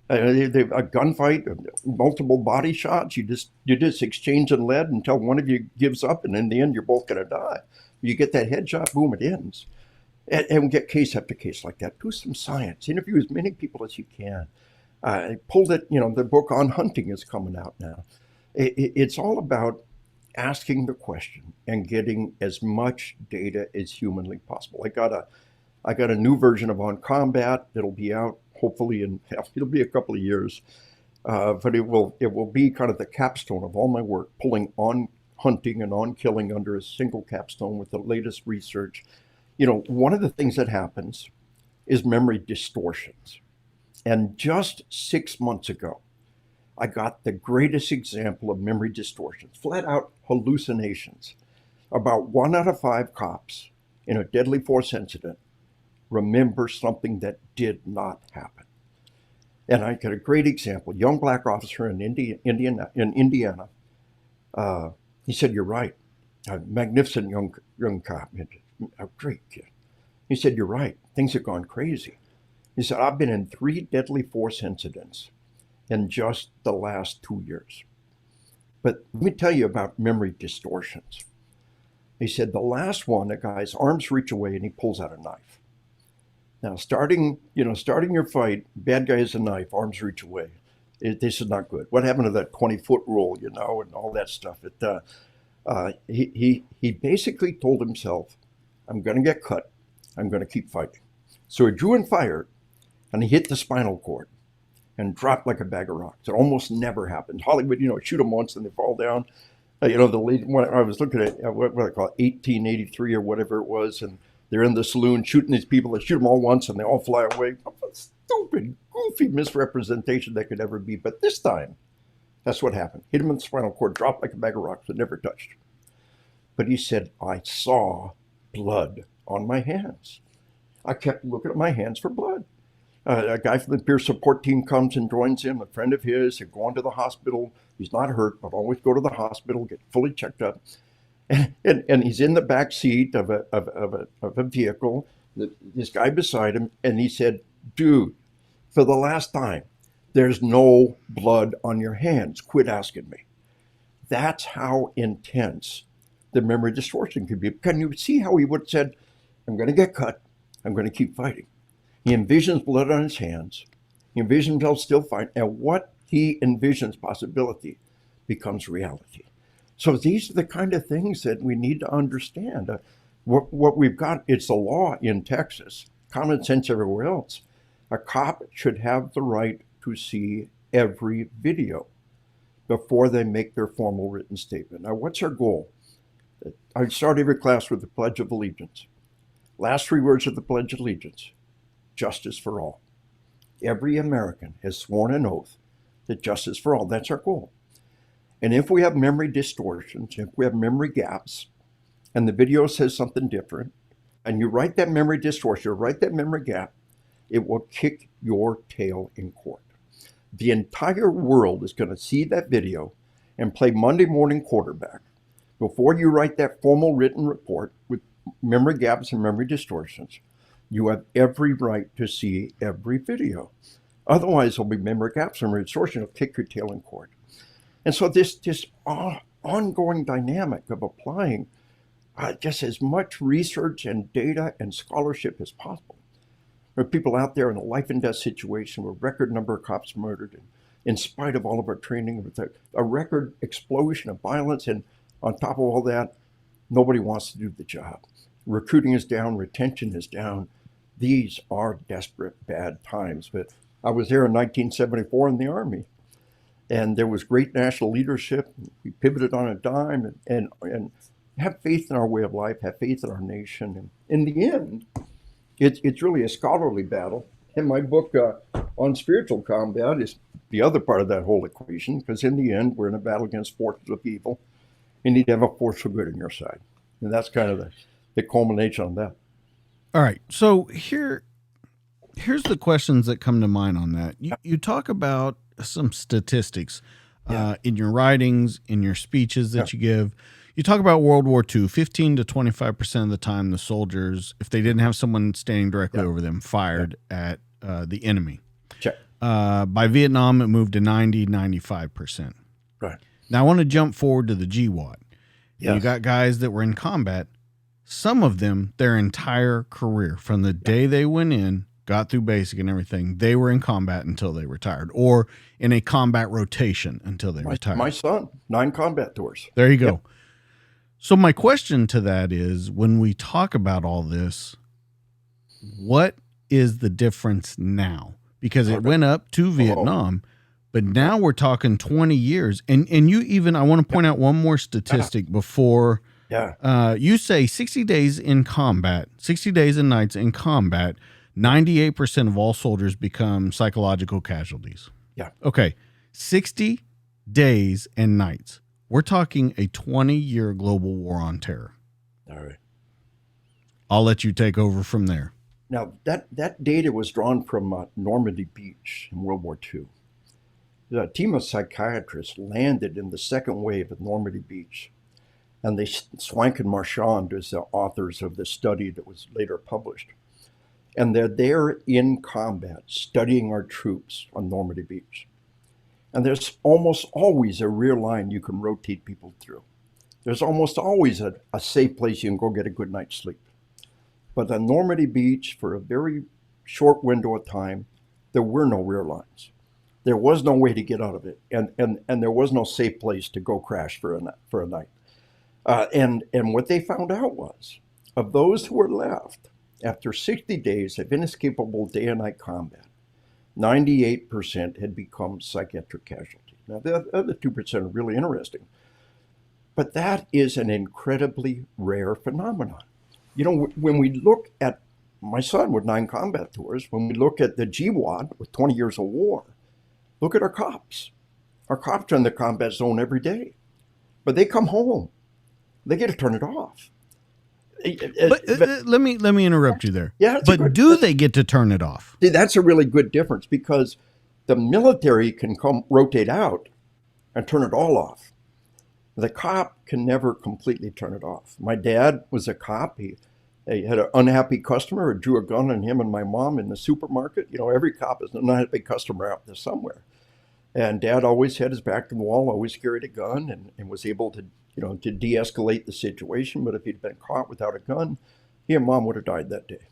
A gunfight, multiple body shots. You just exchange and lead until one of you gives up, and in the end, you're both going to die. You get that headshot, boom, it ends. And get case after case like that. Do some science. Interview as many people as you can. Pull that. The book on hunting is coming out now. It's all about asking the question and getting as much data as humanly possible. I got a new version of On Combat that'll be out hopefully it'll be a couple of years, but it will be kind of the capstone of all my work, pulling on hunting and on killing under a single capstone with the latest research. One of the things that happens is memory distortions. And just 6 months ago, I got the greatest example of memory distortions, flat out hallucinations. About 1 out of 5 cops in a deadly force incident remember something that did not happen. And I got a great example. Young black officer in Indiana. He said, "You're right." A magnificent young cop, a great kid. He said, "You're right. Things have gone crazy." He said, "I've been in 3 deadly force incidents in just the last 2 years. But let me tell you about memory distortions." He said, "The last one, a guy's arms reach away and he pulls out a knife. Now, starting your fight, bad guy has a knife, arms reach away. This is not good. What happened to that 20-foot rule, and all that stuff?" He basically told himself, "I'm going to get cut. I'm going to keep fighting." So he drew and fired, and he hit the spinal cord and dropped like a bag of rocks. It almost never happens. Hollywood, shoot them once and they fall down. The lead, when I was looking at what I call 1883 or whatever it was, and they're in the saloon shooting these people. They shoot them all once and they all fly away. Stupid, goofy misrepresentation that could ever be. But this time, that's what happened. Hit him in the spinal cord, dropped like a bag of rocks, and never touched. But he said, "I saw blood on my hands. I kept looking at my hands for blood." A guy from the peer support team comes and joins him, a friend of his. They're going to the hospital. He's not hurt, but always go to the hospital, get fully checked up. And he's in the back seat of a vehicle, this guy beside him, and he said, "Dude, for the last time, there's no blood on your hands. Quit asking me." That's how intense the memory distortion could be. Can you see how he would have said, "I'm going to get cut. I'm going to keep fighting"? He envisions blood on his hands. He envisions himself still fighting. And what he envisions possibility becomes reality. So these are the kind of things that we need to understand. What we've got, it's the law in Texas, common sense everywhere else. A cop should have the right to see every video before they make their formal written statement. Now, what's our goal? I start every class with the Pledge of Allegiance. Last 3 words of the Pledge of Allegiance: justice for all. Every American has sworn an oath that justice for all. That's our goal. And if we have memory distortions, if we have memory gaps, and the video says something different, and you write that memory distortion, or write that memory gap, it will kick your tail in court. The entire world is going to see that video and play Monday morning quarterback before you write that formal written report with memory gaps and memory distortions. You have every right to see every video. Otherwise, there'll be memory gaps and memory distortion. It'll kick your tail in court. And so this ongoing dynamic of applying just as much research and data and scholarship as possible. There are people out there in a life and death situation with a record number of cops murdered, and in spite of all of our training, with a record explosion of violence, and on top of all that, nobody wants to do the job. Recruiting is down, retention is down. These are desperate, bad times. But I was there in 1974 in the Army, and there was great national leadership. We pivoted on a dime and have faith in our way of life, have faith in our nation. And in the end, it's really a scholarly battle. And my book on spiritual combat is the other part of that whole equation, because in the end, we're in a battle against forces of evil. You need to have a force for good on your side. And that's kind of the culmination on that. All right. So here's the questions that come to mind on that. You talk about some statistics in your writings, in your speeches that you give. You talk about World War II, 15 to 25% of the time the soldiers, if they didn't have someone standing directly over them, fired at the enemy. Check. By Vietnam, it moved to 90, 95%. Right. Now, I want to jump forward to the GWAT. Yes. You got guys that were in combat. Some of them, their entire career, from the day they went in, got through basic and everything, they were in combat until they retired, or in a combat rotation until they retired. My son, 9 combat tours. There you go. Yep. So my question to that is, when we talk about all this, what is the difference now? Because it went up to Vietnam, but now we're talking 20 years. And you even, I want to point out one more statistic before. You say 60 days in combat, 60 days and nights in combat, 98% of all soldiers become psychological casualties. Yeah. Okay. 60 days and nights. We're talking a 20-year global war on terror. All right. I'll let you take over from there. Now, that data was drawn from Normandy Beach in World War II. A team of psychiatrists landed in the second wave at Normandy Beach, and Swank and Marchand is the authors of the study that was later published. And they're there in combat, studying our troops on Normandy Beach. And there's almost always a rear line you can rotate people through. There's almost always a safe place you can go get a good night's sleep. But on Normandy Beach, for a very short window of time, there were no rear lines. There was no way to get out of it, and there was no safe place to go crash for a night. And what they found out was, of those who were left, after 60 days of inescapable day and night combat, 98% had become psychiatric casualties. Now, the other 2% are really interesting. But that is an incredibly rare phenomenon. You know, when we look at my son with 9 combat tours, when we look at the GWAT with 20 years of war, look at our cops. Our cops are in the combat zone every day. But they come home. They get to turn it off. But let me interrupt you there. Yeah, but do they get to turn it off? See, that's a really good difference, because the military can rotate out and turn it all off. The cop can never completely turn it off. My dad was a cop. He had an unhappy customer who drew a gun on him and my mom in the supermarket. You know, every cop is an unhappy customer out there somewhere. And Dad always had his back to the wall, always carried a gun, and was able to de-escalate the situation. But if he'd been caught without a gun, he and Mom would have died that day.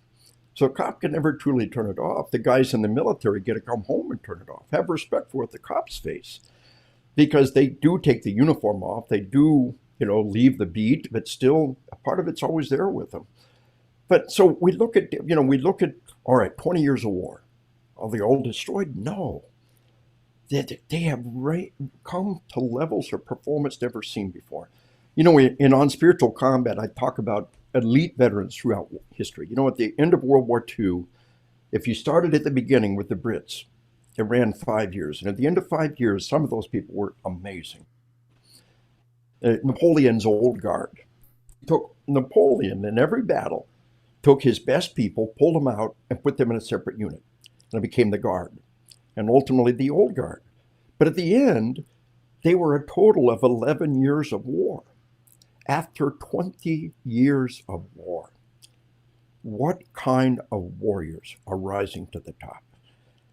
So a cop can never truly turn it off. The guys in the military get to come home and turn it off. Have respect for what the cops face, because they do take the uniform off. They do, leave the beat, but still a part of it's always there with them. But so we look at, all right, 20 years of war. Are they all destroyed? No. They have come to levels of performance never seen before. In On Spiritual Combat, I talk about elite veterans throughout history. At the end of World War II, if you started at the beginning with the Brits, it ran 5 years. And at the end of 5 years, some of those people were amazing. Napoleon's old guard. Napoleon, in every battle, took his best people, pulled them out, and put them in a separate unit. And it became the Guard, and ultimately the Old Guard. But at the end, they were a total of 11 years of war. After 20 years of war, what kind of warriors are rising to the top?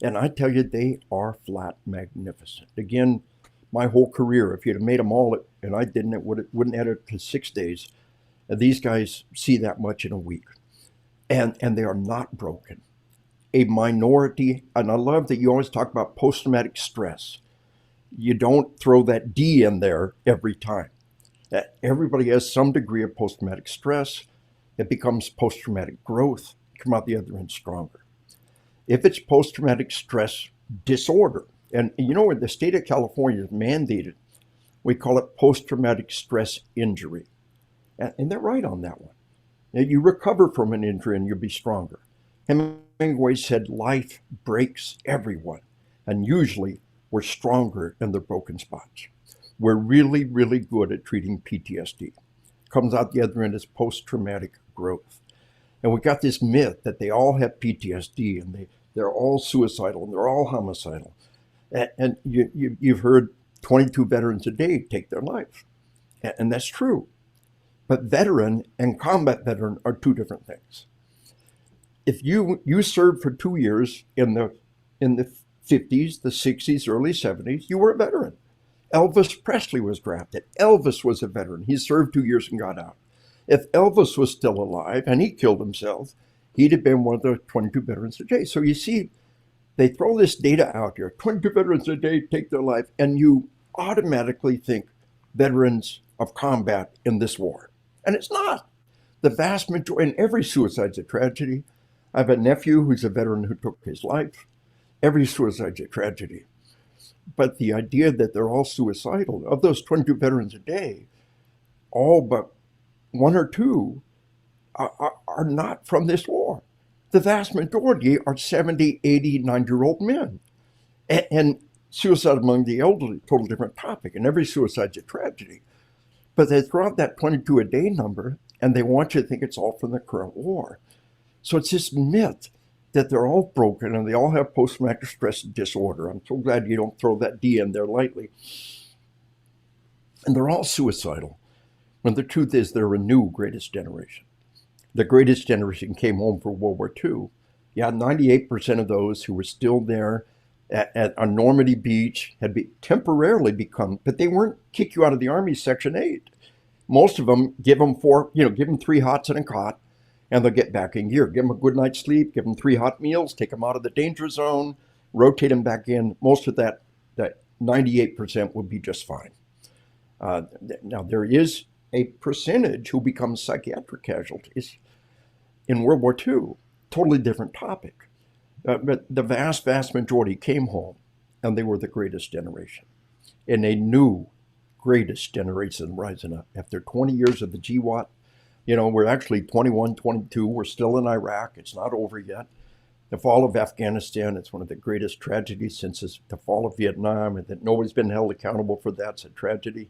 And I tell you, they are flat magnificent. Again, my whole career, if you'd have made them all, and I didn't, it wouldn't add it to 6 days. And these guys see that much in a week. And they are not broken. a minority, and I love that you always talk about post-traumatic stress. You don't throw that D in there every time. Everybody has some degree of post-traumatic stress. It becomes post-traumatic growth. Come out the other end stronger. If it's post-traumatic stress disorder, and you know, the state of California is mandated, we call it post-traumatic stress injury. And they're right on that one. You recover from an injury and you'll be stronger. Hemingway said, life breaks everyone, and usually we're stronger in the broken spots. We're really, really good at treating PTSD. Comes out the other end as post-traumatic growth. And we got this myth that they all have PTSD and they're all suicidal and they're all homicidal. And you've heard 22 veterans a day take their life. And that's true. But veteran and combat veteran are two different things. If you served for 2 years in the 50s, the 60s, early 70s, you were a veteran. Elvis Presley was drafted. Elvis was a veteran. He served 2 years and got out. If Elvis was still alive and he killed himself, he'd have been one of the 22 veterans a day. So you see, they throw this data out here, 22 veterans a day take their life, and you automatically think veterans of combat in this war. And it's not. The vast majority, and every suicide's a tragedy. I have a nephew who's a veteran who took his life. Every suicide's a tragedy. But the idea that they're all suicidal, of those 22 veterans a day, all but one or two are not from this war. The vast majority are 70, 80, 90-year-old men. And suicide among the elderly, total different topic. And every suicide's a tragedy. But they throw out that 22 a day number, and they want you to think it's all from the current war. So it's this myth that they're all broken and they all have post-traumatic stress disorder. I'm so glad you don't throw that D in there lightly. And they're all suicidal, when the truth is they're a new greatest generation. The greatest generation came home for World War II. Yeah, 98% of those who were still there on Normandy Beach had temporarily become, but they weren't kick you out of the Army Section 8. Most of them give them 3 hots and a cot, and they'll get back in gear. Give them a good night's sleep, give them 3 hot meals, take them out of the danger zone, rotate them back in. Most of that 98% will be just fine. Now, there is a percentage who become psychiatric casualties in World War II. Totally different topic. But the vast, vast majority came home, and they were the greatest generation. And a new greatest generation rising up. After 20 years of the GWAT, we're actually 21, 22. We're still in Iraq. It's not over yet. The fall of Afghanistan, it's one of the greatest tragedies since the fall of Vietnam, and that nobody's been held accountable for that's a tragedy.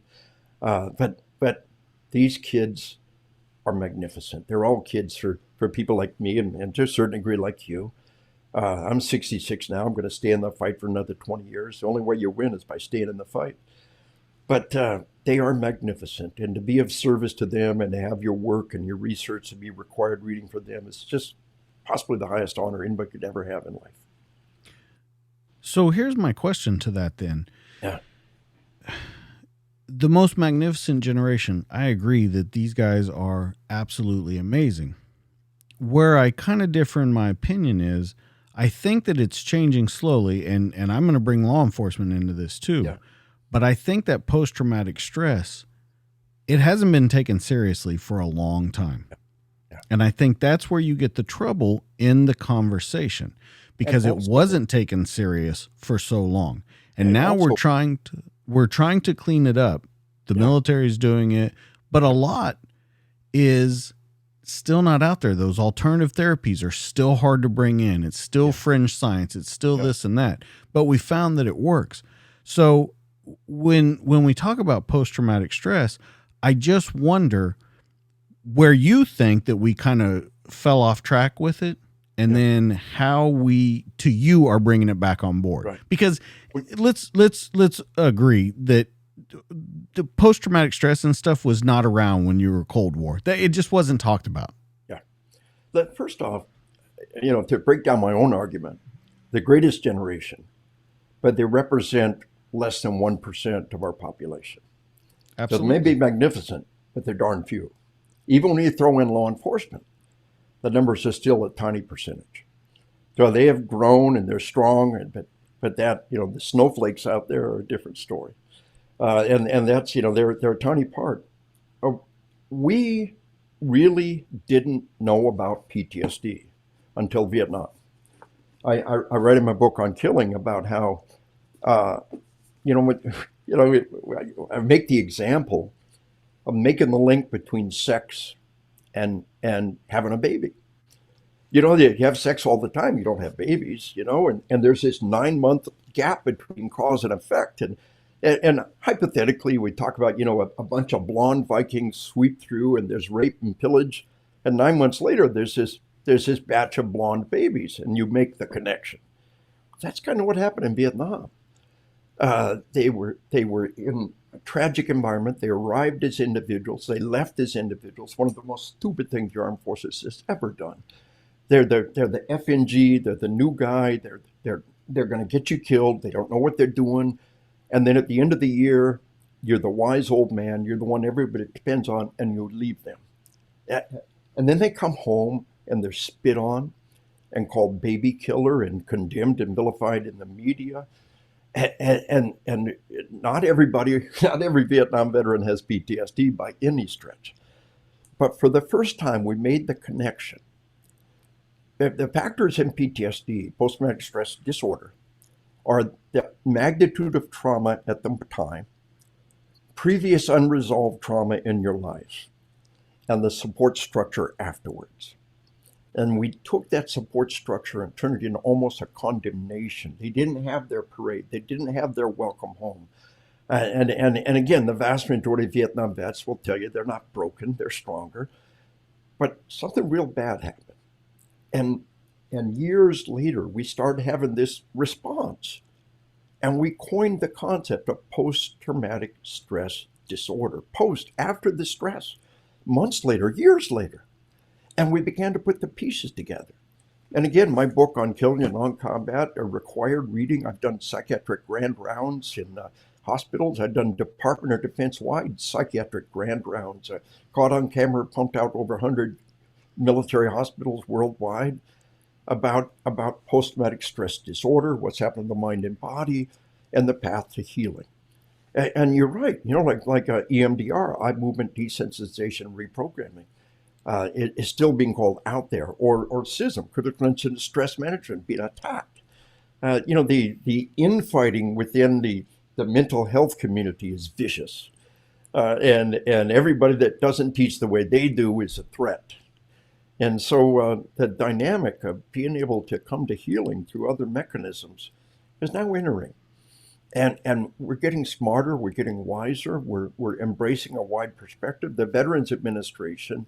But these kids are magnificent. They're all kids for people like me and to a certain degree like you. I'm 66 now. I'm going to stay in the fight for another 20 years. The only way you win is by staying in the fight. But they are magnificent. And to be of service to them and to have your work and your research to be required reading for them is just possibly the highest honor anybody could ever have in life. So here's my question to that then. Yeah. The most magnificent generation, I agree that these guys are absolutely amazing. Where I kind of differ in my opinion is I think that it's changing slowly, and I'm going to bring law enforcement into this too. Yeah. But I think that post-traumatic stress, it hasn't been taken seriously for a long time. Yeah. And I think that's where you get the trouble in the conversation, because it wasn't taken serious for so long. And now we're trying to clean it up. The military's doing it, but a lot is still not out there. Those alternative therapies are still hard to bring in. It's still fringe science. It's still this and that, but we found that it works. So when we talk about post-traumatic stress, I just wonder where you think that we kind of fell off track with it, and then how we, to you, are bringing it back on board. Right. Because let's agree that the post-traumatic stress and stuff was not around when you were Cold War. It just wasn't talked about. Yeah. But first off, to break down my own argument, the greatest generation, but they represent less than 1% of our population. Absolutely. So they may be magnificent, but they're darn few. Even when you throw in law enforcement, the numbers are still a tiny percentage. So they have grown and they're strong, but that, the snowflakes out there are a different story. And that's, they're a tiny part. We really didn't know about PTSD until Vietnam. I write in my book on killing about how, uh, I make the example of making the link between sex and having a baby. You have sex all the time, you don't have babies, and there's this 9 month gap between cause and effect. And hypothetically, we talk about, a bunch of blonde Vikings sweep through and there's rape and pillage. And 9 months later, there's this batch of blonde babies, and you make the connection. That's kind of what happened in Vietnam. They were in a tragic environment. They arrived as individuals. They left as individuals. One of the most stupid things the armed forces has ever done. They're the FNG. They're the new guy. They're going to get you killed. They don't know what they're doing. And then at the end of the year, you're the wise old man. You're the one everybody depends on, and you leave them. And then they come home and they're spit on and called baby killer and condemned and vilified in the media. And not everybody, not every Vietnam veteran has PTSD by any stretch. But for the first time, we made the connection. The factors in PTSD, post-traumatic stress disorder, are the magnitude of trauma at the time, previous unresolved trauma in your life, and the support structure afterwards. And we took that support structure and turned it into almost a condemnation. They didn't have their parade. They didn't have their welcome home. And again, the vast majority of Vietnam vets will tell you they're not broken, they're stronger. But something real bad happened. And years later, we started having this response. And we coined the concept of post-traumatic stress disorder. After the stress, months later, years later. And we began to put the pieces together. And again, my book on killing and non-combat are required reading. I've done psychiatric grand rounds in hospitals. I've done Department of Defense-wide psychiatric grand rounds. Caught on camera, pumped out over 100 military hospitals worldwide about post-traumatic stress disorder, what's happening to the mind and body, and the path to healing. And you're right, like EMDR, eye movement desensitization reprogramming. It is still being called out there, or CISM, critical incident stress management, being attacked. The infighting within the mental health community is vicious, and everybody that doesn't teach the way they do is a threat. And so the dynamic of being able to come to healing through other mechanisms is now entering. And we're getting smarter, we're getting wiser, we're embracing a wide perspective. The Veterans Administration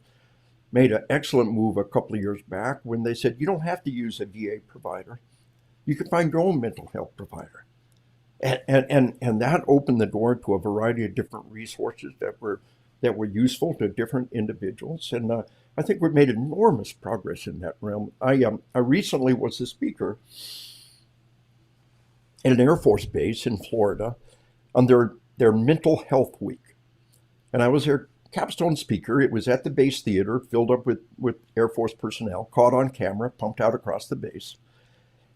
made an excellent move a couple of years back when they said you don't have to use a VA provider. You can find your own mental health provider. And that opened the door to a variety of different resources that were useful to different individuals. And I think we've made enormous progress in that realm. I recently was a speaker at an Air Force base in Florida on their mental health week. And I was their capstone speaker. It was at the base theater, filled up with Air Force personnel, caught on camera, pumped out across the base.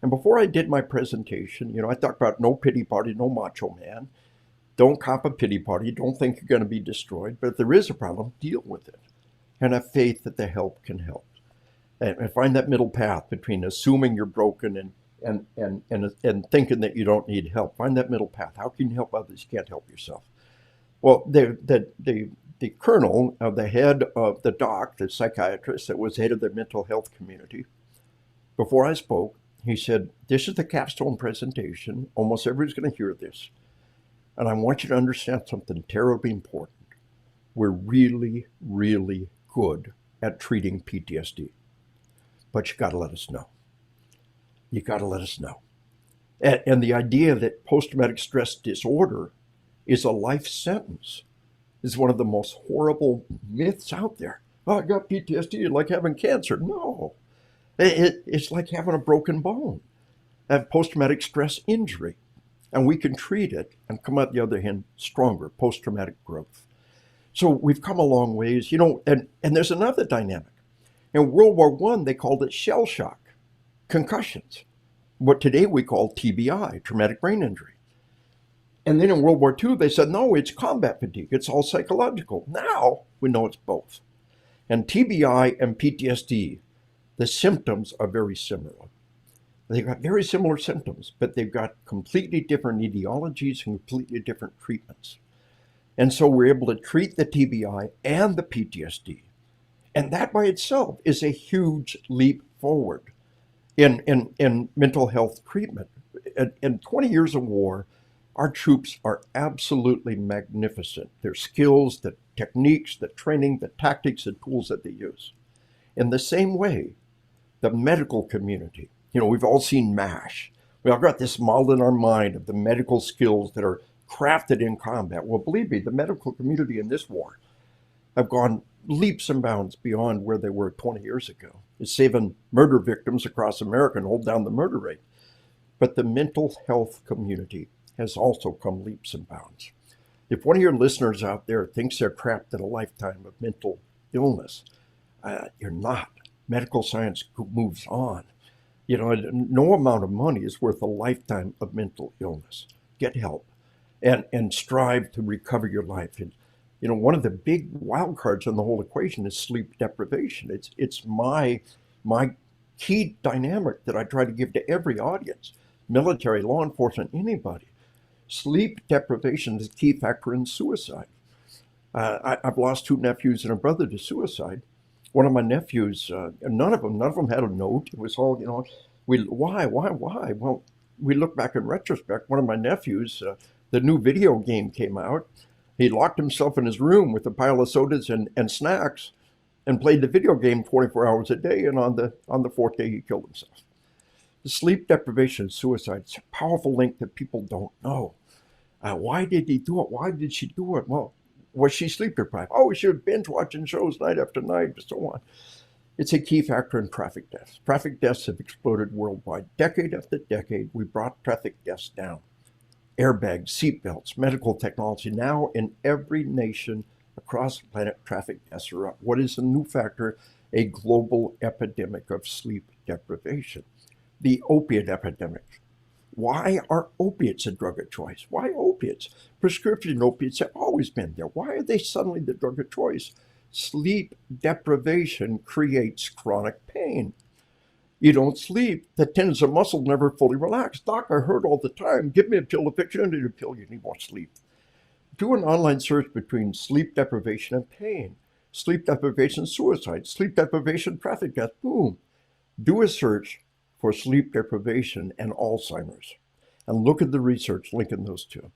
And before I did my presentation, I talked about no pity party, no macho man. Don't cop a pity party. Don't think you're going to be destroyed. But if there is a problem, deal with it. And have faith that the help can help. And find that middle path between assuming you're broken and thinking that you don't need help. Find that middle path. How can you help others? You can't help yourself. Well, the colonel, the head of the doc, the psychiatrist that was head of the mental health community, before I spoke, he said, "This is the capstone presentation. Almost everybody's going to hear this. And I want you to understand something terribly important. We're really, really good at treating PTSD. But you got to let us know. You got to let us know." And the idea that post-traumatic stress disorder is a life sentence is one of the most horrible myths out there. Oh, I got PTSD, it's like having cancer. No, it's like having a broken bone, a post-traumatic stress injury. And we can treat it and come out the other end stronger, post-traumatic growth. So we've come a long ways, and there's another dynamic. In World War I, they called it shell shock. concussions, what today we call TBI, traumatic brain injury. And then in World War II, they said, no, it's combat fatigue. It's all psychological. Now we know it's both. And TBI and PTSD, the symptoms are very similar. They've got very similar symptoms, but they've got completely different etiologies and completely different treatments. And so we're able to treat the TBI and the PTSD. And that by itself is a huge leap forward in mental health treatment. In 20 years of war, our troops are absolutely magnificent. Their skills, the techniques, the training, the tactics, the tools that they use. In the same way, the medical community, we've all seen MASH. We all got this model in our mind of the medical skills that are crafted in combat. Well, believe me, the medical community in this war have gone leaps and bounds beyond where they were 20 years ago. It's saving murder victims across America and hold down the murder rate. But the mental health community has also come leaps and bounds. If one of your listeners out there thinks they're trapped in a lifetime of mental illness, you're not. Medical science moves on. No amount of money is worth a lifetime of mental illness. Get help and strive to recover your life. And, one of the big wild cards in the whole equation is sleep deprivation. It's my key dynamic that I try to give to every audience, military, law enforcement, anybody. Sleep deprivation is a key factor in suicide. I've lost 2 nephews and a brother to suicide. One of my nephews, none of them had a note. It was all, why? Well, we look back in retrospect. One of my nephews, the new video game came out. He locked himself in his room with a pile of sodas and snacks and played the video game 24 hours a day. And on the 4th day, he killed himself. The sleep deprivation, suicide, it's a powerful link that people don't know. Why did he do it? Why did she do it? Well, was she sleep deprived? Oh, she was binge watching shows night after night and so on. It's a key factor in traffic deaths. Traffic deaths have exploded worldwide. Decade after decade, we brought traffic deaths down. Airbags, seatbelts, medical technology. Now in every nation across the planet, traffic deaths are up. What is the new factor? A global epidemic of sleep deprivation. The opiate epidemic. Why are opiates a drug of choice? Why opiates? Prescription opiates have always been there. Why are they suddenly the drug of choice? Sleep deprivation creates chronic pain. You don't sleep, the tendons of muscle never fully relax. Doc, I heard all the time, give me a pill to fix you, I need a pill, you need more sleep. Do an online search between sleep deprivation and pain, sleep deprivation, suicide, sleep deprivation, traffic death, boom. Do a search for sleep deprivation and Alzheimer's and look at the research linking those two.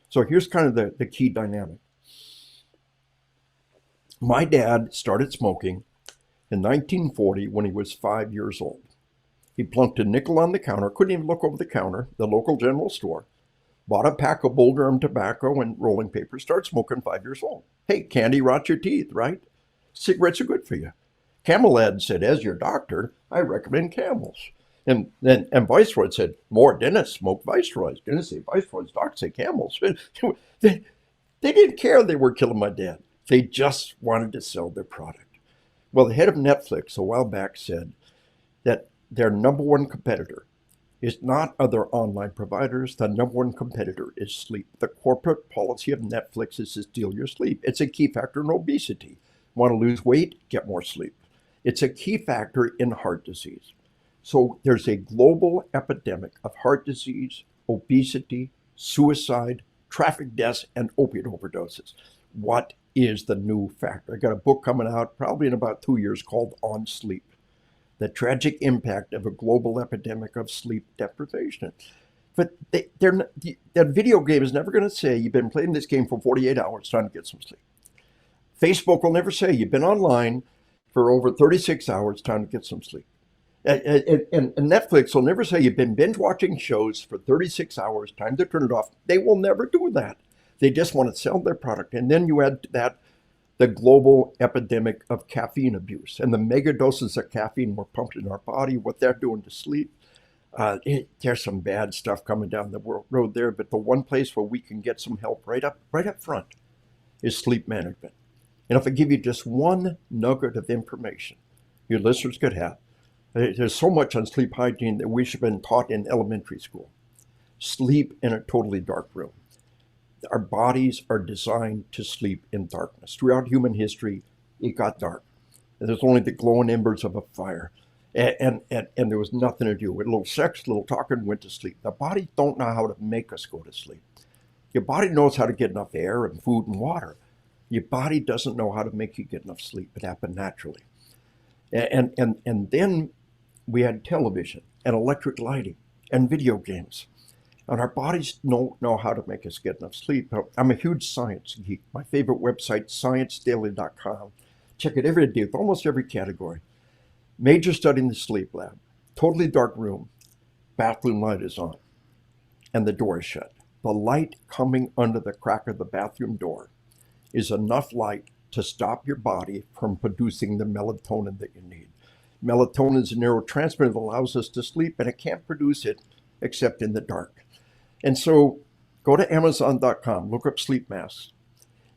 So here's kind of the key dynamic. My dad started smoking in 1940 when he was 5 years old. He plunked a nickel on the counter, couldn't even look over the counter, the local general store, bought a pack of Bull Durham tobacco and rolling paper, started smoking 5 years old. Hey, candy rots your teeth, right? Cigarettes are good for you. Camel Lad said, as your doctor, I recommend Camels. And Viceroy said, more dentists smoke Viceroys. Dentists say Viceroys, doctors say Camels. They didn't care they were killing my dad. They just wanted to sell their product. Well, the head of Netflix a while back said that their number one competitor is not other online providers. The number one competitor is sleep. The corporate policy of Netflix is to steal your sleep. It's a key factor in obesity. Want to lose weight? Get more sleep. It's a key factor in heart disease. So there's a global epidemic of heart disease, obesity, suicide, traffic deaths, and opiate overdoses. What is the new factor? I got a book coming out probably in about 2 years called On Sleep, the tragic impact of a global epidemic of sleep deprivation. But that video game is never going to say you've been playing this game for 48 hours, time to get some sleep. Facebook will never say you've been online for over 36 hours, time to get some sleep. And Netflix will never say you've been binge watching shows for 36 hours, time to turn it off. They will never do that. They just want to sell their product. And then you add to that the global epidemic of caffeine abuse and the mega doses of caffeine we're pumped in our body, what they're doing to sleep. There's some bad stuff coming down the road there, but the one place where we can get some help right up front is sleep management. And if I give you just one nugget of information your listeners could have, There's so much on sleep hygiene that we should have been taught in elementary school. Sleep in a totally dark room. Our bodies are designed to sleep in darkness. Throughout human history, it got dark. And there's only the glowing embers of a fire. And there was nothing to do. With a little sex, a little talking, went to sleep. The body don't know how to make us go to sleep. Your body knows how to get enough air and food and water. Your body doesn't know how to make you get enough sleep. It happened naturally. And then we had television and electric lighting and video games. And our bodies don't know how to make us get enough sleep. I'm a huge science geek. My favorite website, ScienceDaily.com. Check it every day with almost every category. Major study in the sleep lab. Totally dark room. Bathroom light is on. And the door is shut. The light coming under the crack of the bathroom door is enough light to stop your body from producing the melatonin that you need. Melatonin is a neurotransmitter that allows us to sleep, and it can't produce it except in the dark. And so go to Amazon.com, look up sleep masks.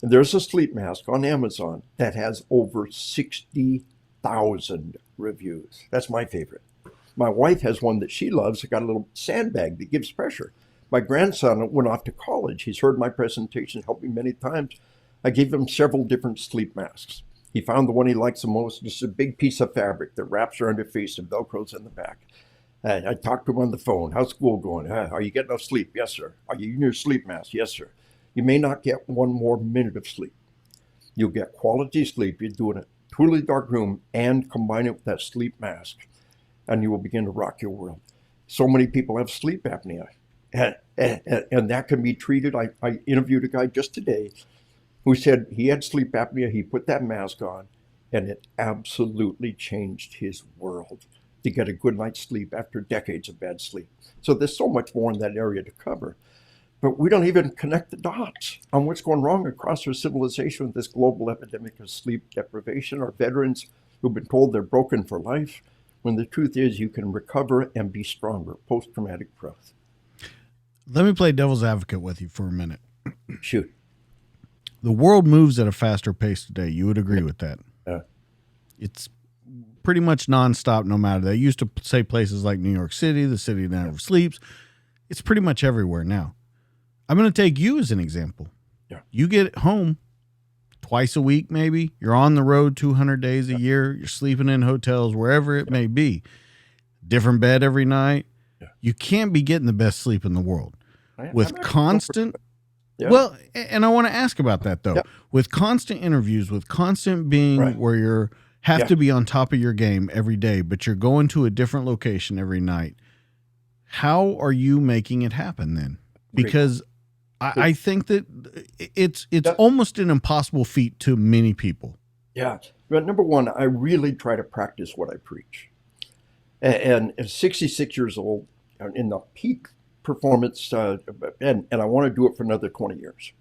And there's a sleep mask on Amazon that has over 60,000 reviews. That's my favorite. My wife has one that she loves. It got a little sandbag that gives pressure. My grandson went off to college. He's heard my presentation, helped me many times. I gave him several different sleep masks. He found the one he likes the most. Just a big piece of fabric that wraps around your face and Velcros in the back. I talked to him on the phone. How's school going? Are you getting enough sleep? Yes, sir. Are you in your sleep mask? Yes, sir. You may not get one more minute of sleep. You'll get quality sleep. You do it in a totally dark room and combine it with that sleep mask, and you will begin to rock your world. So many people have sleep apnea, and that can be treated. I interviewed a guy just today who said he had sleep apnea. He put that mask on, and it absolutely changed his world to get a good night's sleep after decades of bad sleep. So there's so much more in that area to cover. But we don't even connect the dots on what's going wrong across our civilization with this global epidemic of sleep deprivation. Our veterans who've been told they're broken for life, when the truth is you can recover and be stronger, post-traumatic growth. Let me play devil's advocate with you for a minute. Shoot. The world moves at a faster pace today. You would agree with that? It's pretty much nonstop, no matter. They used to say places like New York City, the city that never sleeps. It's pretty much everywhere now. I'm going to take you as an example. Yeah. You get home twice a week, maybe. You're on the road 200 days a year. You're sleeping in hotels, wherever it may be. Different bed every night. Yeah. You can't be getting the best sleep in the world. With constant... Yeah. Well, and I want to ask about that, though. Yeah. With constant interviews, with constant being where you have to be on top of your game every day, but you're going to a different location every night, how are you making it happen then? Because I think that it's almost an impossible feat to many people. Yeah. But number one, I really try to practice what I preach. And at 66 years old, in the peak performance, and I want to do it for another 20 years.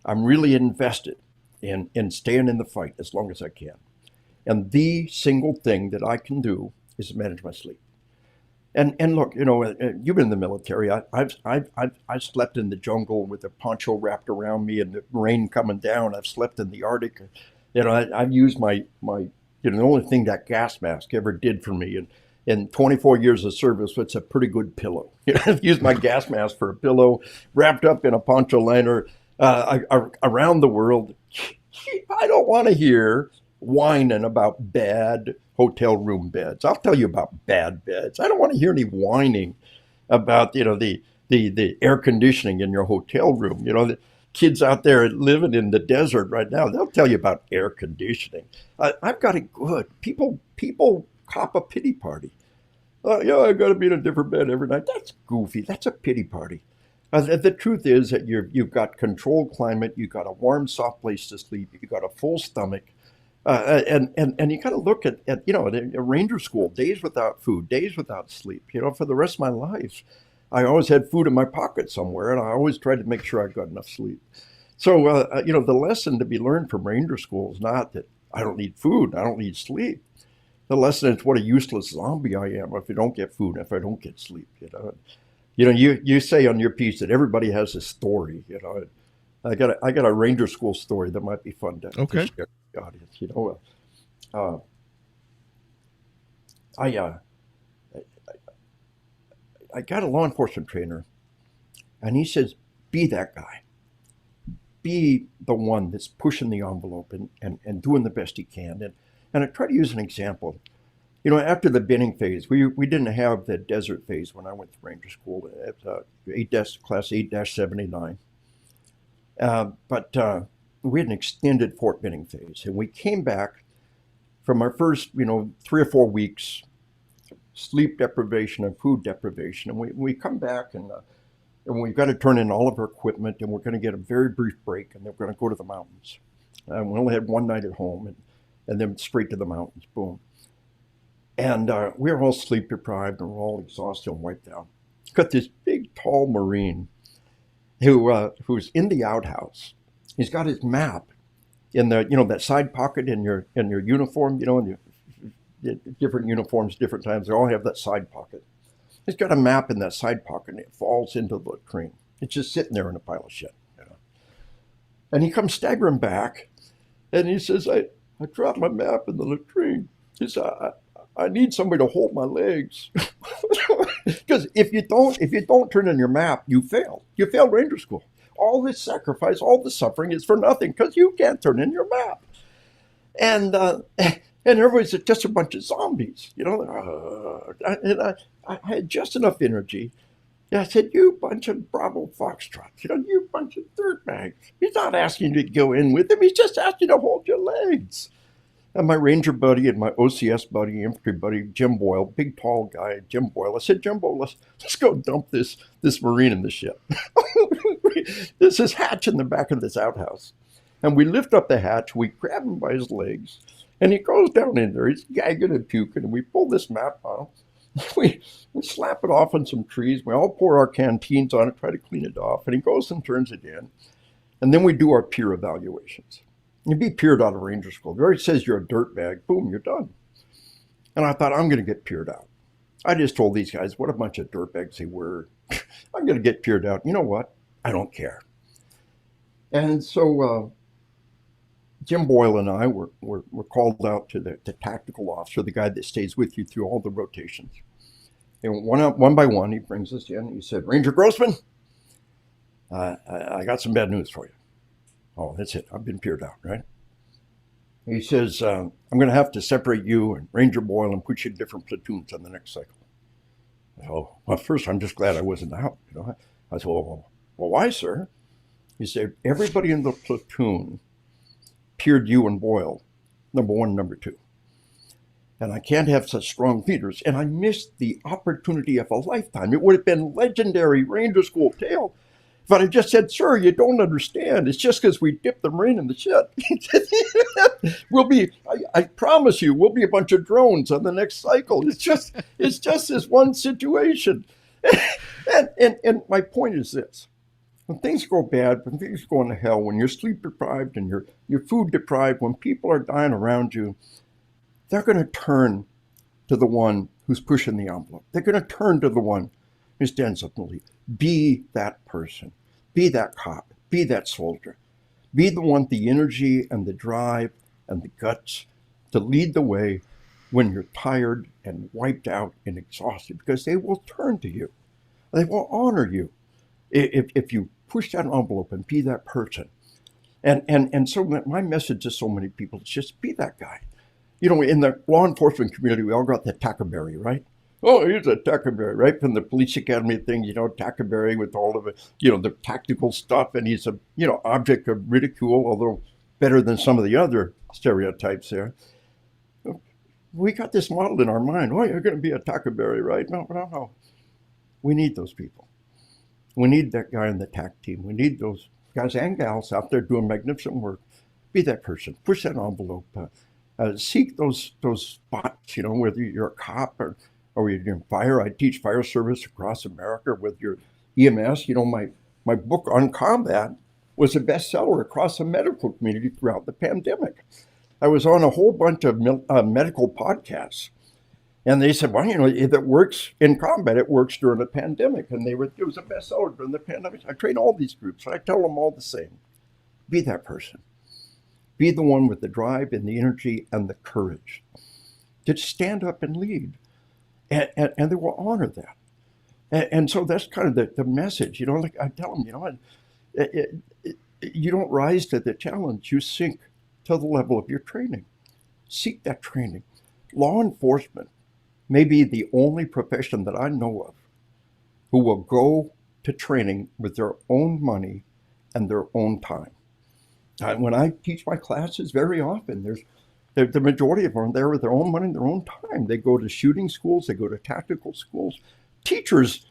I'm really invested in staying in the fight as long as I can. And the single thing that I can do is manage my sleep. And look, you've been in the military. I've slept in the jungle with a poncho wrapped around me and the rain coming down. I've slept in the Arctic. I've used my the only thing that gas mask ever did for me. And in 24 years of service, it's a pretty good pillow. I've used my gas mask for a pillow, wrapped up in a poncho liner around the world. I don't want to hear whining about bad hotel room beds. I'll tell you about bad beds. I don't want to hear any whining about the air conditioning in your hotel room. The kids out there living in the desert right now, they'll tell you about air conditioning. I've got it good. People cop a pity party. I got to be in a different bed every night. That's goofy. That's a pity party. The truth is that you've got controlled climate. You've got a warm, soft place to sleep. You've got a full stomach. And you got to look at a ranger school, days without food, days without sleep. For the rest of my life, I always had food in my pocket somewhere, and I always tried to make sure I got enough sleep. So, the lesson to be learned from ranger school is not that I don't need food, I don't need sleep. The lesson is what a useless zombie I am if I don't get food, if I don't get sleep. You say on your piece that everybody has a story. I got a ranger school story that might be fun to share with the audience. I I got a law enforcement trainer, and he says, be that guy. Be the one that's pushing the envelope and doing the best he can. And I try to use an example. After the binning phase, we didn't have the desert phase when I went to Ranger School at Class 8-79. But we had an extended fort binning phase. And we came back from our first, 3 or 4 weeks, sleep deprivation and food deprivation. And we come back and we've got to turn in all of our equipment, and we're going to get a very brief break, and then we're going to go to the mountains. We only had one night at home, and then straight to the mountains, boom. And we were all sleep deprived, and we're all exhausted and wiped out. Got this big, tall Marine who's in the outhouse. He's got his map in the, that side pocket in your uniform, and different uniforms, different times, they all have that side pocket. He's got a map in that side pocket, and it falls into the latrine. It's just sitting there in a pile of shit. And he comes staggering back, and he says, I dropped my map in the latrine. He says, I need somebody to hold my legs. Because if you don't turn in your map, you fail. You fail Ranger School. All this sacrifice, all the suffering is for nothing because you can't turn in your map. And everybody's just a bunch of zombies, And I had just enough energy. And I said, you bunch of Bravo Foxtrots, you bunch of dirtbags. He's not asking you to go in with him. He's just asking you to hold your legs. And my Ranger buddy and my OCS buddy, infantry buddy, Jim Boyle, big tall guy, Jim Boyle. I said, Jim Boyle, let's go dump this Marine in the ship. There's this hatch in the back of this outhouse. And we lift up the hatch, we grab him by his legs, and he goes down in there. He's gagging and puking, and we pull this map off. We slap it off on some trees. We all pour our canteens on it, try to clean it off, and he goes and turns it in. And then we do our peer evaluations. You'd be peered out of Ranger School. If it already says you're a dirtbag, boom, you're done. And I thought, I'm going to get peered out. I just told these guys, what a bunch of dirtbags they were. I'm going to get peered out. You know what? I don't care. And so Jim Boyle and I were called out to the tactical officer, the guy that stays with you through all the rotations. And one by one, he brings us in. He said, Ranger Grossman, I got some bad news for you. Oh, that's it. I've been peered out, right? He says, I'm going to have to separate you and Ranger Boyle and put you in different platoons on the next cycle. Oh, well, first, I'm just glad I wasn't out. I said, well, why, sir? He said, everybody in the platoon peered you and Boyle, number one, number two. And I can't have such strong leaders. And I missed the opportunity of a lifetime. It would have been legendary Ranger School tale. But I just said, sir, you don't understand. It's just because we dipped the Marine in the shit. I promise you, we'll be a bunch of drones on the next cycle. It's just this one situation. And my point is this. When things go bad, when things go into hell, when you're sleep deprived and you're food deprived, when people are dying around you, they're going to turn to the one who's pushing the envelope. They're going to turn to the one who stands up and leads. Be that person. Be that cop. Be that soldier. Be the one with the energy and the drive and the guts to lead the way when you're tired and wiped out and exhausted, because they will turn to you. They will honor you if you push that envelope and be that person. And so my message to so many people is just be that guy. In the law enforcement community, we all got the Tackleberry, right? Oh, here's a Tackleberry, right? From the police academy thing, Tackleberry with all of it, the tactical stuff. And he's a, object of ridicule, although better than some of the other stereotypes there. We got this model in our mind. Oh, you're going to be a Tackleberry, right? No. We need those people. We need that guy in the TAC team. We need those guys and gals out there doing magnificent work. Be that person. Push that envelope. Seek those spots, whether you're a cop or you're doing fire. I teach fire service across America with your EMS. My book on combat was a bestseller across the medical community throughout the pandemic. I was on a whole bunch of medical podcasts. And they said, well, if it works in combat, it works during a pandemic. And it was a bestseller during the pandemic. I train all these groups. I tell them all the same. Be that person. Be the one with the drive and the energy and the courage to stand up and lead. and they will honor that. And so that's kind of the message, like I tell them, you don't rise to the challenge, you sink to the level of your training. Seek that training. Law enforcement may be the only profession that I know of who will go to training with their own money and their own time. When I teach my classes, very often the majority of them are there with their own money and their own time. They go to shooting schools, they go to tactical schools. Teachers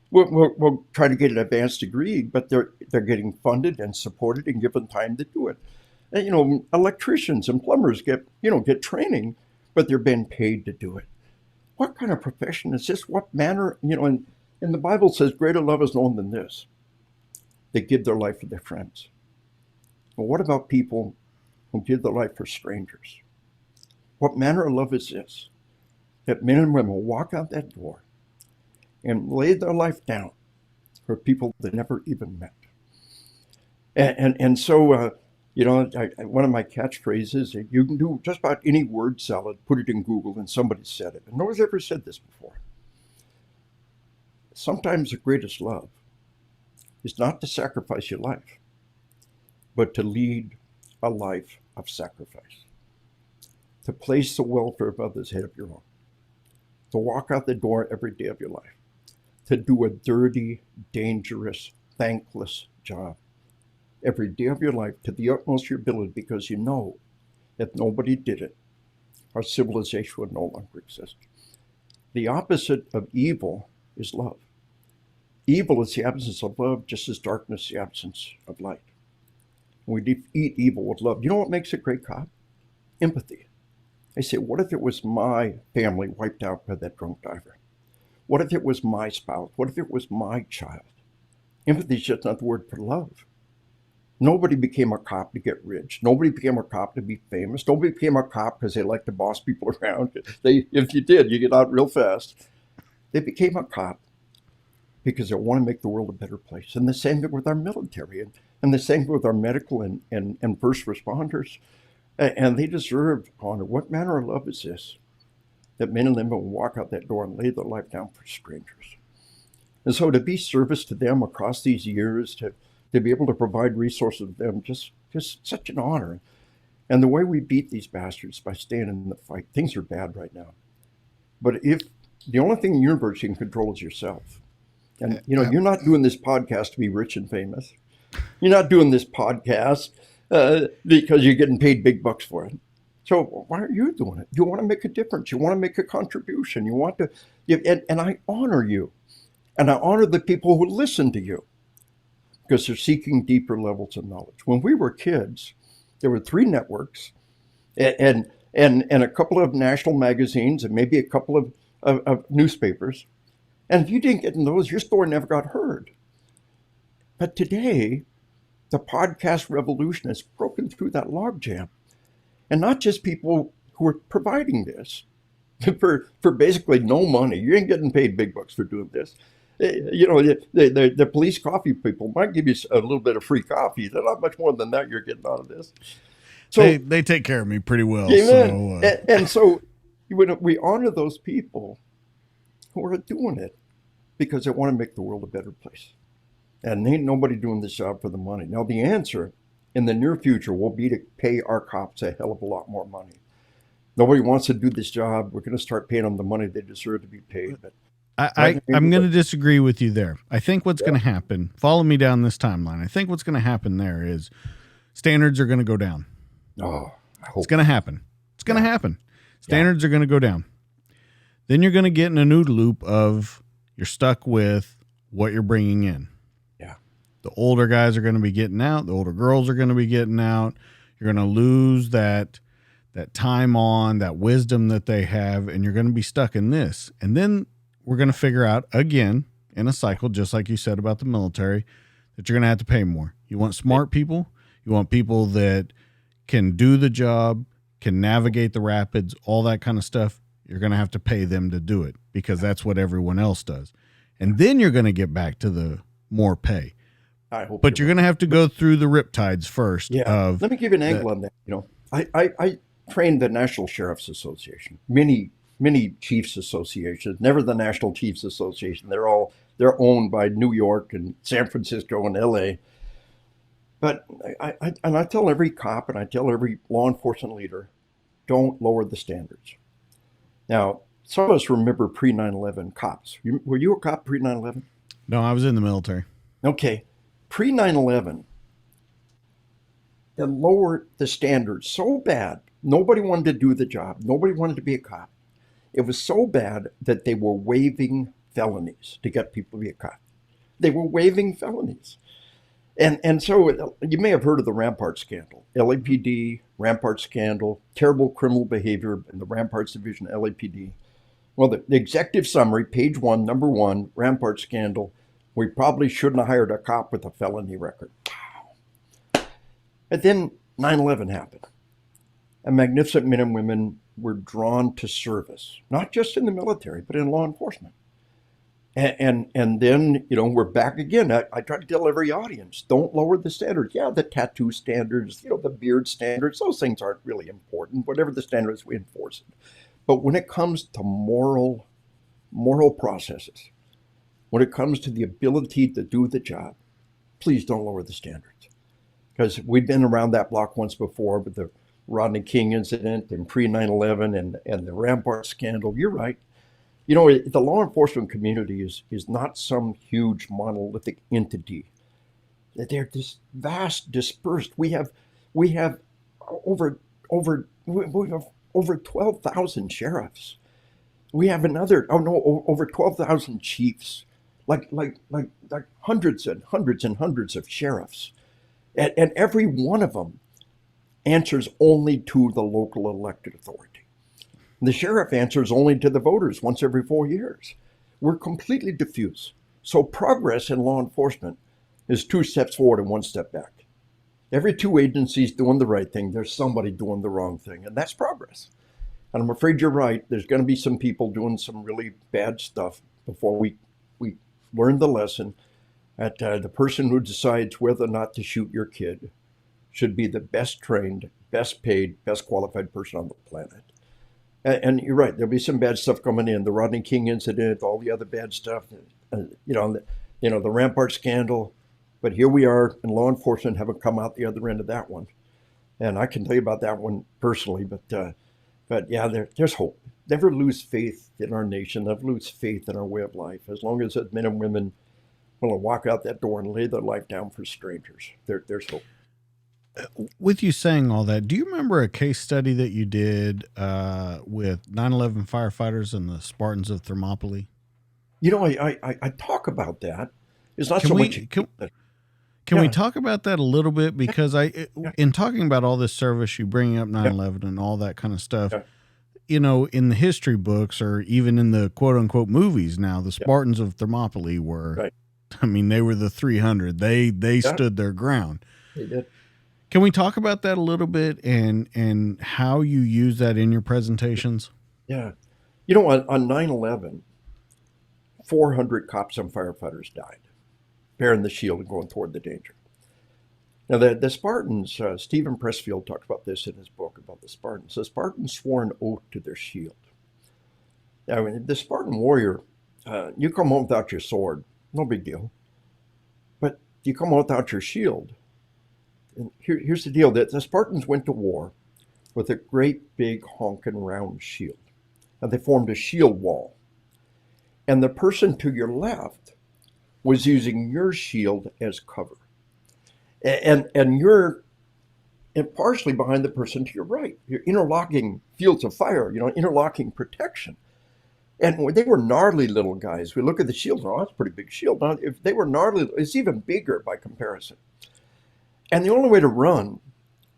will try to get an advanced degree, but they're getting funded and supported and given time to do it. And, electricians and plumbers get training, but they're being paid to do it. What kind of profession is this? What manner, and the Bible says greater love is known than this. They give their life for their friends. But what about people who give their life for strangers? What manner of love is this? That men and women will walk out that door and lay their life down for people they never even met. And so, one of my catchphrases, you can do just about any word salad, put it in Google, and somebody said it. And no one's ever said this before. Sometimes the greatest love is not to sacrifice your life, but to lead a life of sacrifice, to place the welfare of others ahead of your own, to walk out the door every day of your life, to do a dirty, dangerous, thankless job every day of your life to the utmost of your ability, because you know if nobody did it, our civilization would no longer exist. The opposite of evil is love. Evil is the absence of love, just as darkness is the absence of light. We defeat evil with love. You know what makes a great cop? Empathy. I say, what if it was my family wiped out by that drunk diver? What if it was my spouse? What if it was my child? Empathy is just not the word for love. Nobody became a cop to get rich. Nobody became a cop to be famous. Nobody became a cop because they like to boss people around. If you did, you get out real fast. They became a cop because they want to make the world a better place. And the same thing with our military, and the same thing with our medical and first responders. And they deserve honor. What manner of love is this? That men and women will walk out that door and lay their life down for strangers. And so to be service to them across these years, to be able to provide resources to them, just such an honor. And the way we beat these bastards by staying in the fight, things are bad right now. But if the only thing in the universe you can control is yourself. And, you're not doing this podcast to be rich and famous. You're not doing this podcast because you're getting paid big bucks for it. So why are you doing it? You want to make a difference. You want to make a contribution. You want to, and I honor you. And I honor the people who listen to you, because they're seeking deeper levels of knowledge. When we were kids, there were 3 networks and a couple of national magazines and maybe a couple of newspapers. And if you didn't get in those, your story never got heard. But today, the podcast revolution has broken through that logjam. And not just people who are providing this for basically no money. You ain't getting paid big bucks for doing this. The police coffee people might give you a little bit of free coffee. They're not much more than that you're getting out of this. So they take care of me pretty well. Amen. And so we honor those people who are doing it because they want to make the world a better place. And ain't nobody doing this job for the money. Now, the answer in the near future will be to pay our cops a hell of a lot more money. Nobody wants to do this job. We're going to start paying them the money they deserve to be paid. But I'm going to disagree with you there. I think what's going to happen, follow me down this timeline. I think what's going to happen there is standards are going to go down. Oh, I hope it's going to happen. It's going to happen. Standards are going to go down. Then you're going to get in a new loop of you're stuck with what you're bringing in. Yeah. The older guys are going to be getting out. The older girls are going to be getting out. You're going to lose that time on, that wisdom that they have, and you're going to be stuck in this. And then we're going to figure out, again, in a cycle, just like you said about the military, that you're going to have to pay more. You want smart people. You want people that can do the job, can navigate the rapids, all that kind of stuff. You're going to have to pay them to do it because that's what everyone else does. And then you're going to get back to the more pay. I hope. But you're going to have to go through the riptides first. Yeah. Let me give you an angle on that. I trained the National Sheriff's Association many many chiefs associations, never the National Chiefs Association. They're owned by New York and San Francisco and LA. But I tell every cop and I tell every law enforcement leader, don't lower the standards. Now, some of us remember pre 9/11 cops. Were you a cop pre 9/11? No, I was in the military. Okay. Pre 9/11, they lowered the standards so bad. Nobody wanted to do the job. Nobody wanted to be a cop. It was so bad that they were waiving felonies to get people to be a cop. They were waiving felonies. And so you may have heard of the Rampart scandal, LAPD, Rampart scandal, terrible criminal behavior in the Ramparts Division, LAPD. Well, the executive summary, page 1, number 1, Rampart scandal, we probably shouldn't have hired a cop with a felony record. But then 9/11 happened. And magnificent men and women were drawn to service, not just in the military, but in law enforcement. And then, we're back again. I try to tell every audience, don't lower the standards. Yeah, the tattoo standards, the beard standards, those things aren't really important. Whatever the standards, we enforce it. But when it comes to moral processes, when it comes to the ability to do the job, please don't lower the standards. Because we've been around that block once before with the Rodney King incident and pre 9/11 and the Rampart scandal. You're right. The law enforcement community is not some huge monolithic entity. They're this vast, dispersed. We have over 12,000 sheriffs. We have over 12,000 chiefs, like hundreds and hundreds and hundreds of sheriffs, and every one of them answers only to the local elected authority. The sheriff answers only to the voters once every 4 years. We're completely diffuse. So progress in law enforcement is 2 steps forward and 1 step back. Every 2 agencies doing the right thing, there's somebody doing the wrong thing, and that's progress. And I'm afraid you're right. There's going to be some people doing some really bad stuff before we learn the lesson that the person who decides whether or not to shoot your kid should be the best trained, best paid, best qualified person on the planet. And you're right, there'll be some bad stuff coming in. The Rodney King incident, all the other bad stuff, the Rampart scandal. But here we are, and law enforcement haven't come out the other end of that one. And I can tell you about that one personally, but yeah, there's hope. Never lose faith in our nation. Never lose faith in our way of life. As long as men and women will walk out that door and lay their life down for strangers, there's hope. With you saying all that, do you remember a case study that you did with 9/11 firefighters and the Spartans of Thermopylae? I talk about that. It's not so much. Can we talk about that a little bit? Because in talking about all this service, you bringing up 9/11 and all that kind of stuff, in the history books or even in the quote unquote movies now, the Spartans of Thermopylae were, they were the 300. They stood their ground. They did. Can we talk about that a little bit and how you use that in your presentations? Yeah. On 9/11, 400 cops and firefighters died, bearing the shield and going toward the danger. Now, the Spartans, Stephen Pressfield talked about this in his book about the Spartans. The Spartans swore an oath to their shield. I mean, the Spartan warrior, you come home without your sword, no big deal. But you come home without your shield. And here's the deal, that the Spartans went to war with a great big honking round shield. And they formed a shield wall. And the person to your left was using your shield as cover. And you're partially behind the person to your right. You're interlocking fields of fire, interlocking protection. And they were gnarly little guys. We look at the shield, that's a pretty big shield. Now, if they were gnarly, it's even bigger by comparison. And the only way to run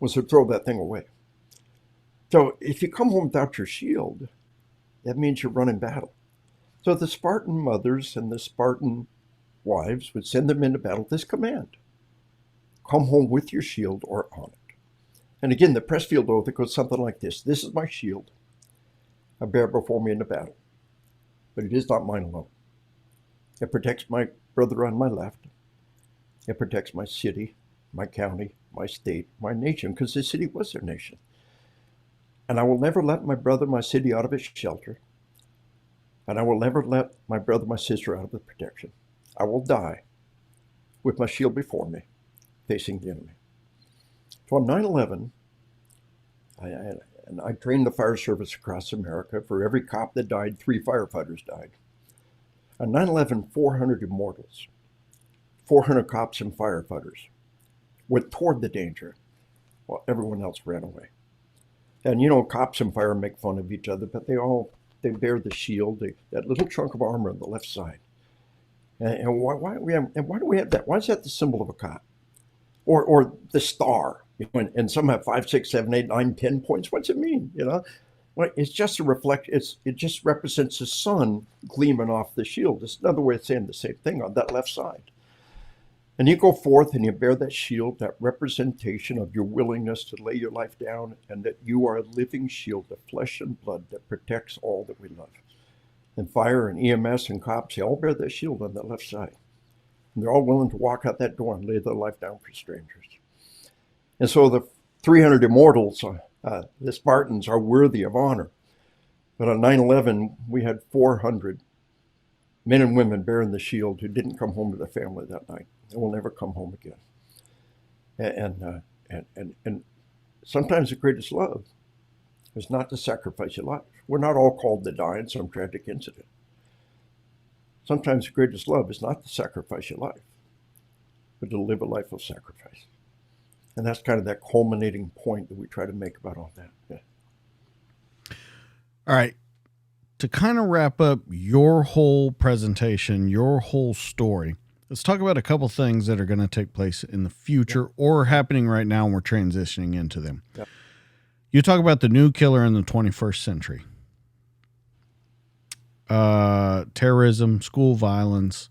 was to throw that thing away. So if you come home without your shield, that means you're running battle. So the Spartan mothers and the Spartan wives would send them into battle this command: come home with your shield or on it. And again, the Pressfield oath, it goes something like this: this is my shield. I bear before me in the battle, but it is not mine alone. It protects my brother on my left. It protects my city, my county, my state, my nation, because this city was their nation. And I will never let my brother, my city, out of its shelter. and I will never let my brother, my sister out of the protection. I will die with my shield before me, facing the enemy. So on 9/11, I trained the fire service across America. For every cop that died, 3 firefighters died. On 9/11, 400 immortals, 400 cops and firefighters went toward the danger while everyone else ran away. And cops and fire make fun of each other, but they bear the shield, that little chunk of armor on the left side. And why do we have that? Why is that the symbol of a cop? Or the star? And some have 5, 6, 7, 8, 9, 10 points. What's it mean? Well, it's just a it just represents the sun gleaming off the shield. It's another way of saying the same thing on that left side. And you go forth and you bear that shield, that representation of your willingness to lay your life down, and that you are a living shield of flesh and blood that protects all that we love. And fire and EMS and cops, they all bear that shield on that left side. And they're all willing to walk out that door and lay their life down for strangers. And so the 300 immortals, the Spartans, are worthy of honor. But on 9/11, we had 400 men and women bearing the shield who didn't come home to their family that night. They will never come home again. And sometimes the greatest love is not to sacrifice your life. We're not all called to die in some tragic incident. Sometimes the greatest love is not to sacrifice your life, but to live a life of sacrifice. And that's kind of that culminating point that we try to make about all that. Yeah. All right. To kind of wrap up your whole presentation, your whole story, let's talk about a couple things that are going to take place in the future or happening right now, and we're transitioning into them. Yeah. You talk about the new killer in the 21st century. Terrorism, school violence.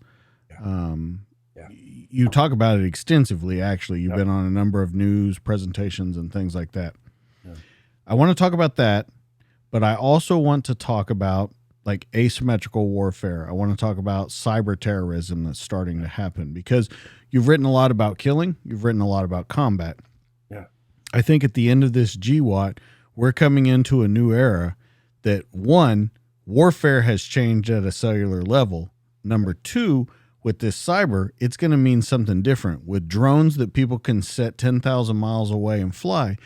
You talk about it extensively, actually. You've been on a number of news presentations and things like that. Yeah. I want to talk about that, but I also want to talk about like asymmetrical warfare. I want to talk about cyber terrorism that's starting to happen, because you've written a lot about killing. You've written a lot about combat. Yeah. I think at the end of this GWAT, we're coming into a new era that, one, warfare has changed at a cellular level. Number two, with this cyber, it's going to mean something different. With drones that people can set 10,000 miles away and fly,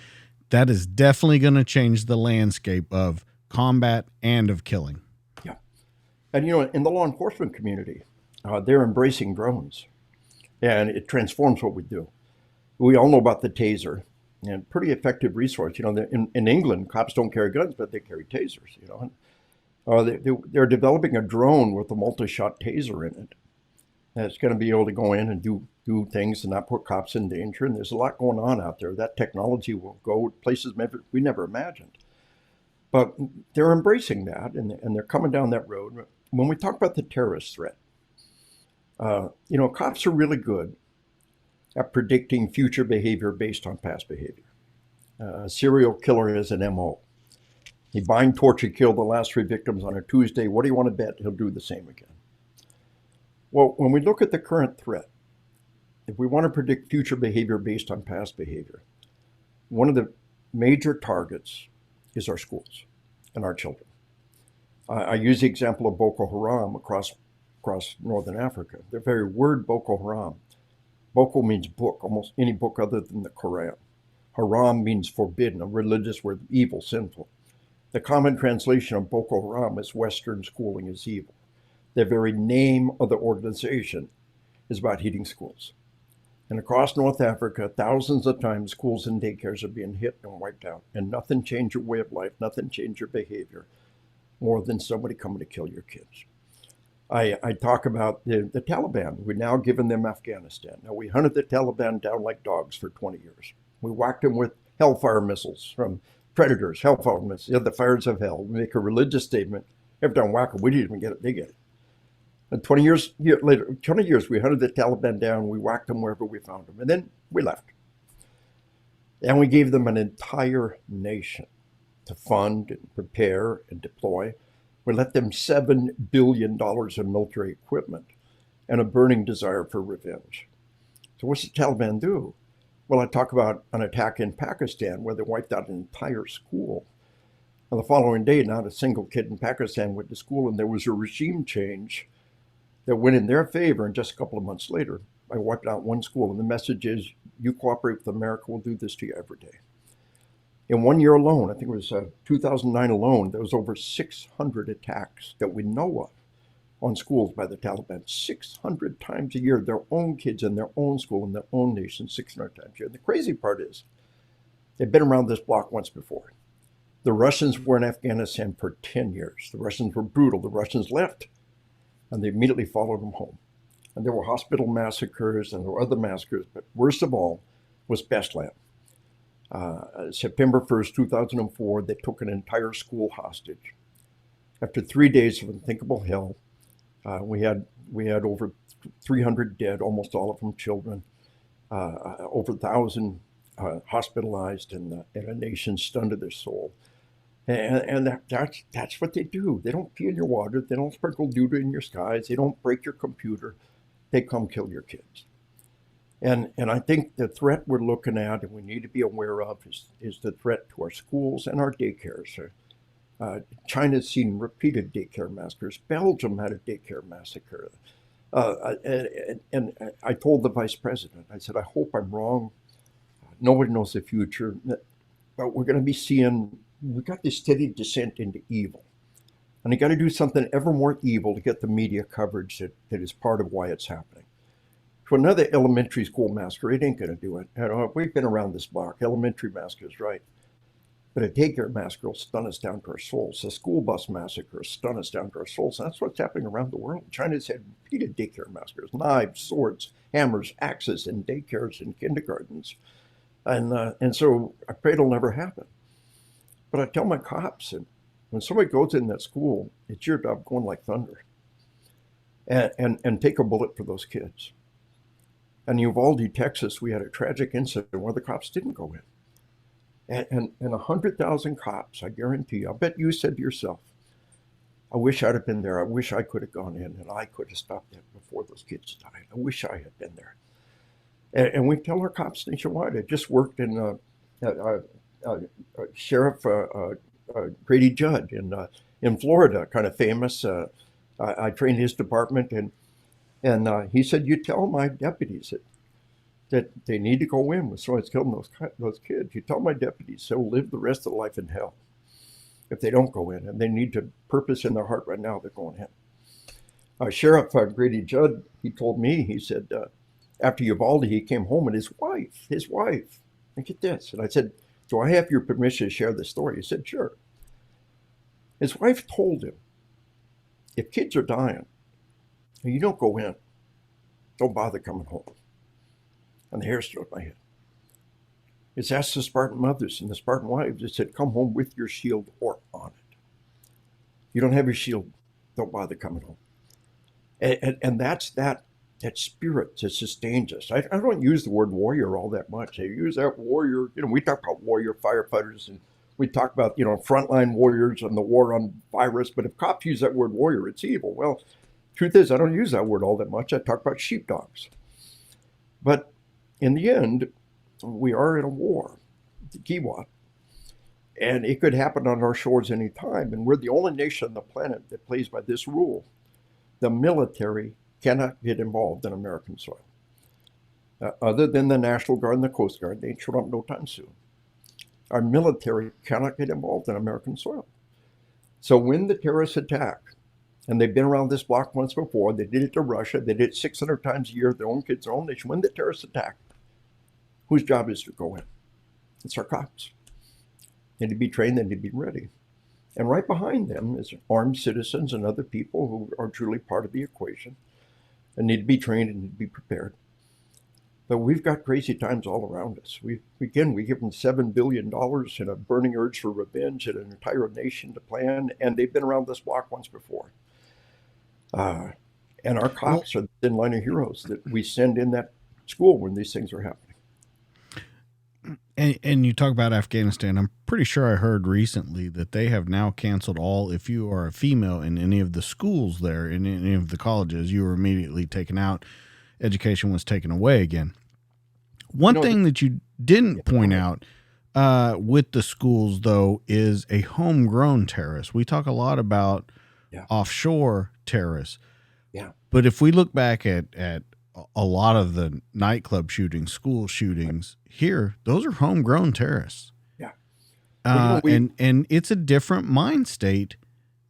that is definitely going to change the landscape of combat and of killing. Yeah. And, in the law enforcement community, they're embracing drones, and it transforms what we do. We all know about the taser, and pretty effective resource. In England, cops don't carry guns, but they carry tasers, They're developing a drone with a multi-shot taser in it that's going to be able to go in and do things and not put cops in danger. And there's a lot going on out there. That technology will go places we never imagined. But they're embracing that, and they're coming down that road. When we talk about the terrorist threat, cops are really good at predicting future behavior based on past behavior. A serial killer is an MO. He bind, torture, kill the last 3 victims on a Tuesday. What do you want to bet? He'll do the same again. Well, when we look at the current threat, if we want to predict future behavior based on past behavior, one of the major targets is our schools and our children. I use the example of Boko Haram across northern Africa. The very word Boko Haram, Boko means book, almost any book other than the Quran. Haram means forbidden, a religious word, evil, sinful. The common translation of Boko Haram is Western schooling is evil. The very name of the organization is about heating schools. And across North Africa, thousands of times schools and daycares are being hit and wiped out. And nothing changed your way of life, nothing changed your behavior more than somebody coming to kill your kids. I talk about the Taliban. We've now given them Afghanistan. Now, we hunted the Taliban down like dogs for 20 years. We whacked them with hellfire missiles from Predators, hellfire missiles, the fires of hell. We make a religious statement. Every time we whack them, we didn't even get it. They get it. And 20 years later, 20 years, we hunted the Taliban down. We whacked them wherever we found them. And then we left. And we gave them an entire nation to fund and prepare and deploy. We let them $7 billion in military equipment and a burning desire for revenge. So what's the Taliban do? Well, I talk about an attack in Pakistan where they wiped out an entire school. And the following day, not a single kid in Pakistan went to school, and there was a regime change that went in their favor. And just a couple of months later, I wiped out one school, and the message is, you cooperate with America, we'll do this to you every day. In 1 year alone, I think it was 2009 alone, there was over 600 attacks that we know of on schools by the Taliban. 600 times a year, their own kids in their own school, in their own nation, 600 times a year. The crazy part is, they've been around this block once before. The Russians were in Afghanistan for 10 years. The Russians were brutal. The Russians left, and they immediately followed them home. And there were hospital massacres, and there were other massacres, but worst of all was Bestland. September 1st, 2004, they took an entire school hostage. After 3 days of unthinkable hell, we had over 300 dead, almost all of them children, over 1,000 hospitalized, and a nation stunned to their soul. And that's what they do. They don't pee in your water. They don't sprinkle doo-doo in your skies. They don't break your computer. They come kill your kids. And I think the threat we're looking at and we need to be aware of is the threat to our schools and our daycares. China's seen repeated daycare massacres. Belgium had a daycare massacre. And I told the vice president, I said, I hope I'm wrong. Nobody knows the future, but we're going to be seeing, we've got this steady descent into evil. And you got to do something ever more evil to get the media coverage that is part of why it's happening. To another elementary school massacre, it ain't going to do it. We've been around this block. Elementary massacres, right? But a daycare massacre will stun us down to our souls. A school bus massacre will stun us down to our souls. And that's what's happening around the world. China's had repeated daycare massacres, knives, swords, hammers, axes in daycares and kindergartens. And so I pray it'll never happen. But I tell my cops, and when somebody goes in that school, it's your job going like thunder and take a bullet for those kids. In Uvalde, Texas, we had a tragic incident where the cops didn't go in. And 100,000 cops, I guarantee you, I bet you said to yourself, I wish I'd have been there. I wish I could have gone in and I could have stopped it before those kids died. I wish I had been there. And we tell our cops nationwide. I just worked in Sheriff Grady Judd in Florida, kind of famous. I trained his department, and he said, you tell my deputies that they need to go in with someone's killing those kids. You tell my deputies they'll live the rest of their life in hell if they don't go in, and they need to purpose in their heart right now they're going in. Sheriff Grady Judd, he told me, he said, after Uvalde, he came home and his wife, look at this. And I said, do I have your permission to share this story? He said, sure. His wife told him, if kids are dying and you don't go in, don't bother coming home. And the hair stood on my head. It's asked the Spartan mothers and the Spartan wives, it said, come home with your shield or on it. You don't have your shield, don't bother coming home. And that's that spirit that sustains us. I don't use the word warrior all that much. I use that warrior, we talk about warrior firefighters, and we talk about, frontline warriors and the war on virus, but if cops use that word warrior, it's evil. Well, truth is, I don't use that word all that much. I talk about sheepdogs. But in the end, we are in a war, the Kiwat, and it could happen on our shores any time, and we're the only nation on the planet that plays by this rule. The military cannot get involved in American soil. Other than the National Guard and the Coast Guard, they ain't showing up no time soon. Our military cannot get involved in American soil. So when the terrorists attack, and they've been around this block once before, they did it to Russia, they did it 600 times a year, their own kids, their own nation. When the terrorists attack, whose job is to go in? It's our cops. They need to be trained, they need to be ready. And right behind them is armed citizens and other people who are truly part of the equation and need to be trained and need to be prepared. But we've got crazy times all around us. We give them $7 billion and a burning urge for revenge and an entire nation to plan, and they've been around this block once before. And our cops are the thin line of heroes that we send in that school when these things are happening. And you talk about Afghanistan. I'm pretty sure I heard recently that they have now canceled all, if you are a female in any of the schools there, in any of the colleges, you were immediately taken out. Education was taken away again. One thing that you didn't point out, with the schools, though, is a homegrown terrorist. We talk a lot about offshore terrorists. Yeah. But if we look back at a lot of the nightclub shootings, school shootings here, those are homegrown terrorists. Yeah. Well, and it's a different mind state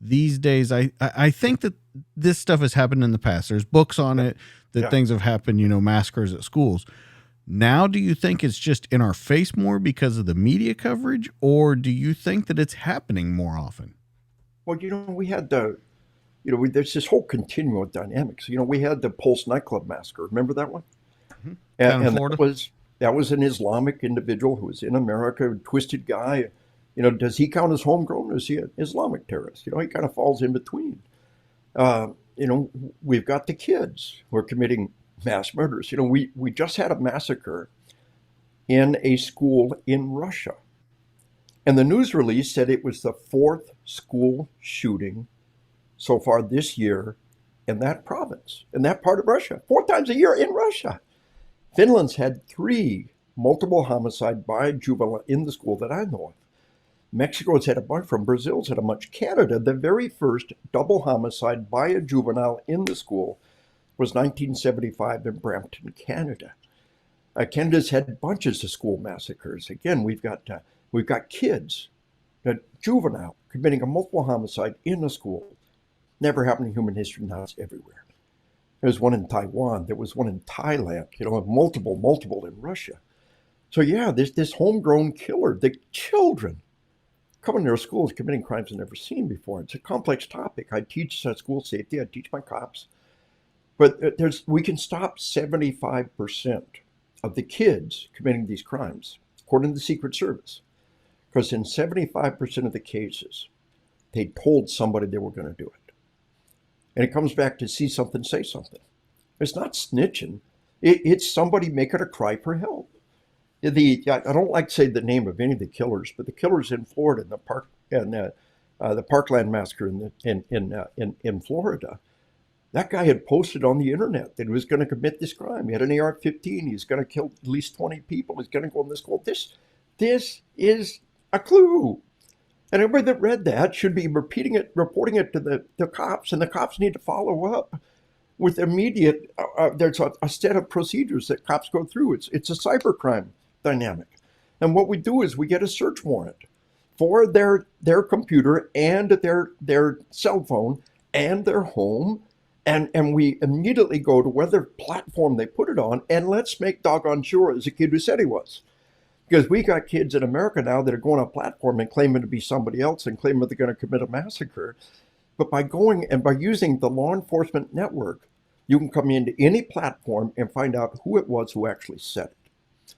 these days. I think that this stuff has happened in the past. There's books on it that things have happened, massacres at schools. Now, do you think it's just in our face more because of the media coverage, or do you think that it's happening more often? Well, we had there's this whole continuum of dynamics. We had the Pulse nightclub massacre. Remember that one? Mm-hmm. Down in Florida? That was an Islamic individual who was in America, a twisted guy. Does he count as homegrown, or is he an Islamic terrorist? He kind of falls in between. We've got the kids who are committing mass murders. We just had a massacre in a school in Russia. And the news release said it was the fourth school shooting so far this year in that province, in that part of Russia. 4 times a year in Russia. Finland's had 3 multiple homicide by a juvenile in the school that I know of. Mexico's had a bunch, from Brazil's had a bunch. Canada, the very first double homicide by a juvenile in the school was 1975 in Brampton, Canada. Canada's had bunches of school massacres. Again, we've got kids, a juvenile committing a multiple homicide in a school. Never happened in human history. Now it's everywhere. There was one in Taiwan. There was one in Thailand. Multiple in Russia. So this homegrown killer, the children coming to our schools committing crimes they've never seen before. It's a complex topic. I teach school safety. I teach my cops. But we can stop 75% of the kids committing these crimes, according to the Secret Service. Because in 75% of the cases, they told somebody they were going to do it. And it comes back to see something, say something. It's not snitching. It's somebody making a cry for help. I don't like to say the name of any of the killers, but the killers in Florida, the Parkland massacre in Florida, that guy had posted on the internet that he was going to commit this crime. He had an AR-15. He's going to kill at least 20 people. He's going to go in this school. This is a clue. And everybody that read that should be reporting it to the cops, and the cops need to follow up with immediate. There's a set of procedures that cops go through. It's a cybercrime dynamic, and what we do is we get a search warrant for their computer and their cell phone and their home, and we immediately go to whatever platform they put it on, and let's make doggone sure it's a kid who said he was. Because we got kids in America now that are going on a platform and claiming to be somebody else and claiming they're going to commit a massacre. But by using the law enforcement network, you can come into any platform and find out who it was who actually said it.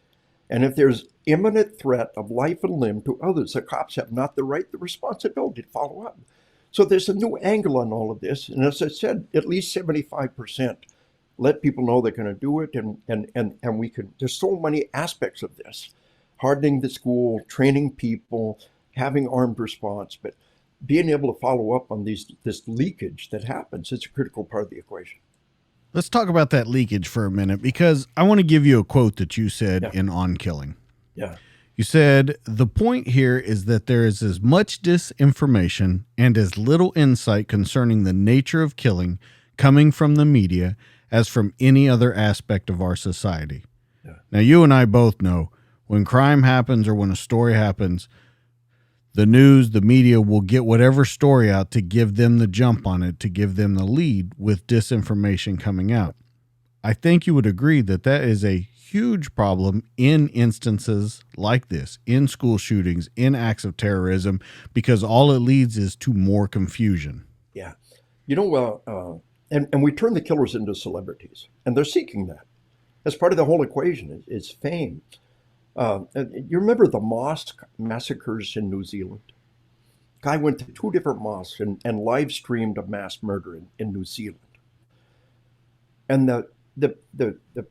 And if there's imminent threat of life and limb to others, the cops have not the right, the responsibility to follow up. So there's a new angle on all of this. And as I said, at least 75% let people know they're going to do it. And we can, there's so many aspects of this. Hardening the school, training people, having armed response, but being able to follow up on this leakage that happens, it's a critical part of the equation. Let's talk about that leakage for a minute, because I want to give you a quote that you said in On Killing. Yeah. You said, "The point here is that there is as much disinformation and as little insight concerning the nature of killing coming from the media as from any other aspect of our society." Yeah. Now, you and I both know when crime happens or when a story happens, the news, the media will get whatever story out to give them the jump on it, to give them the lead with disinformation coming out. I think you would agree that that is a huge problem in instances like this, in school shootings, in acts of terrorism, because all it leads is to more confusion. Yeah. And we turn the killers into celebrities, and they're seeking that. As part of the whole equation is fame. You remember the mosque massacres in New Zealand? Guy went to 2 different mosques and live streamed a mass murder in New Zealand. And the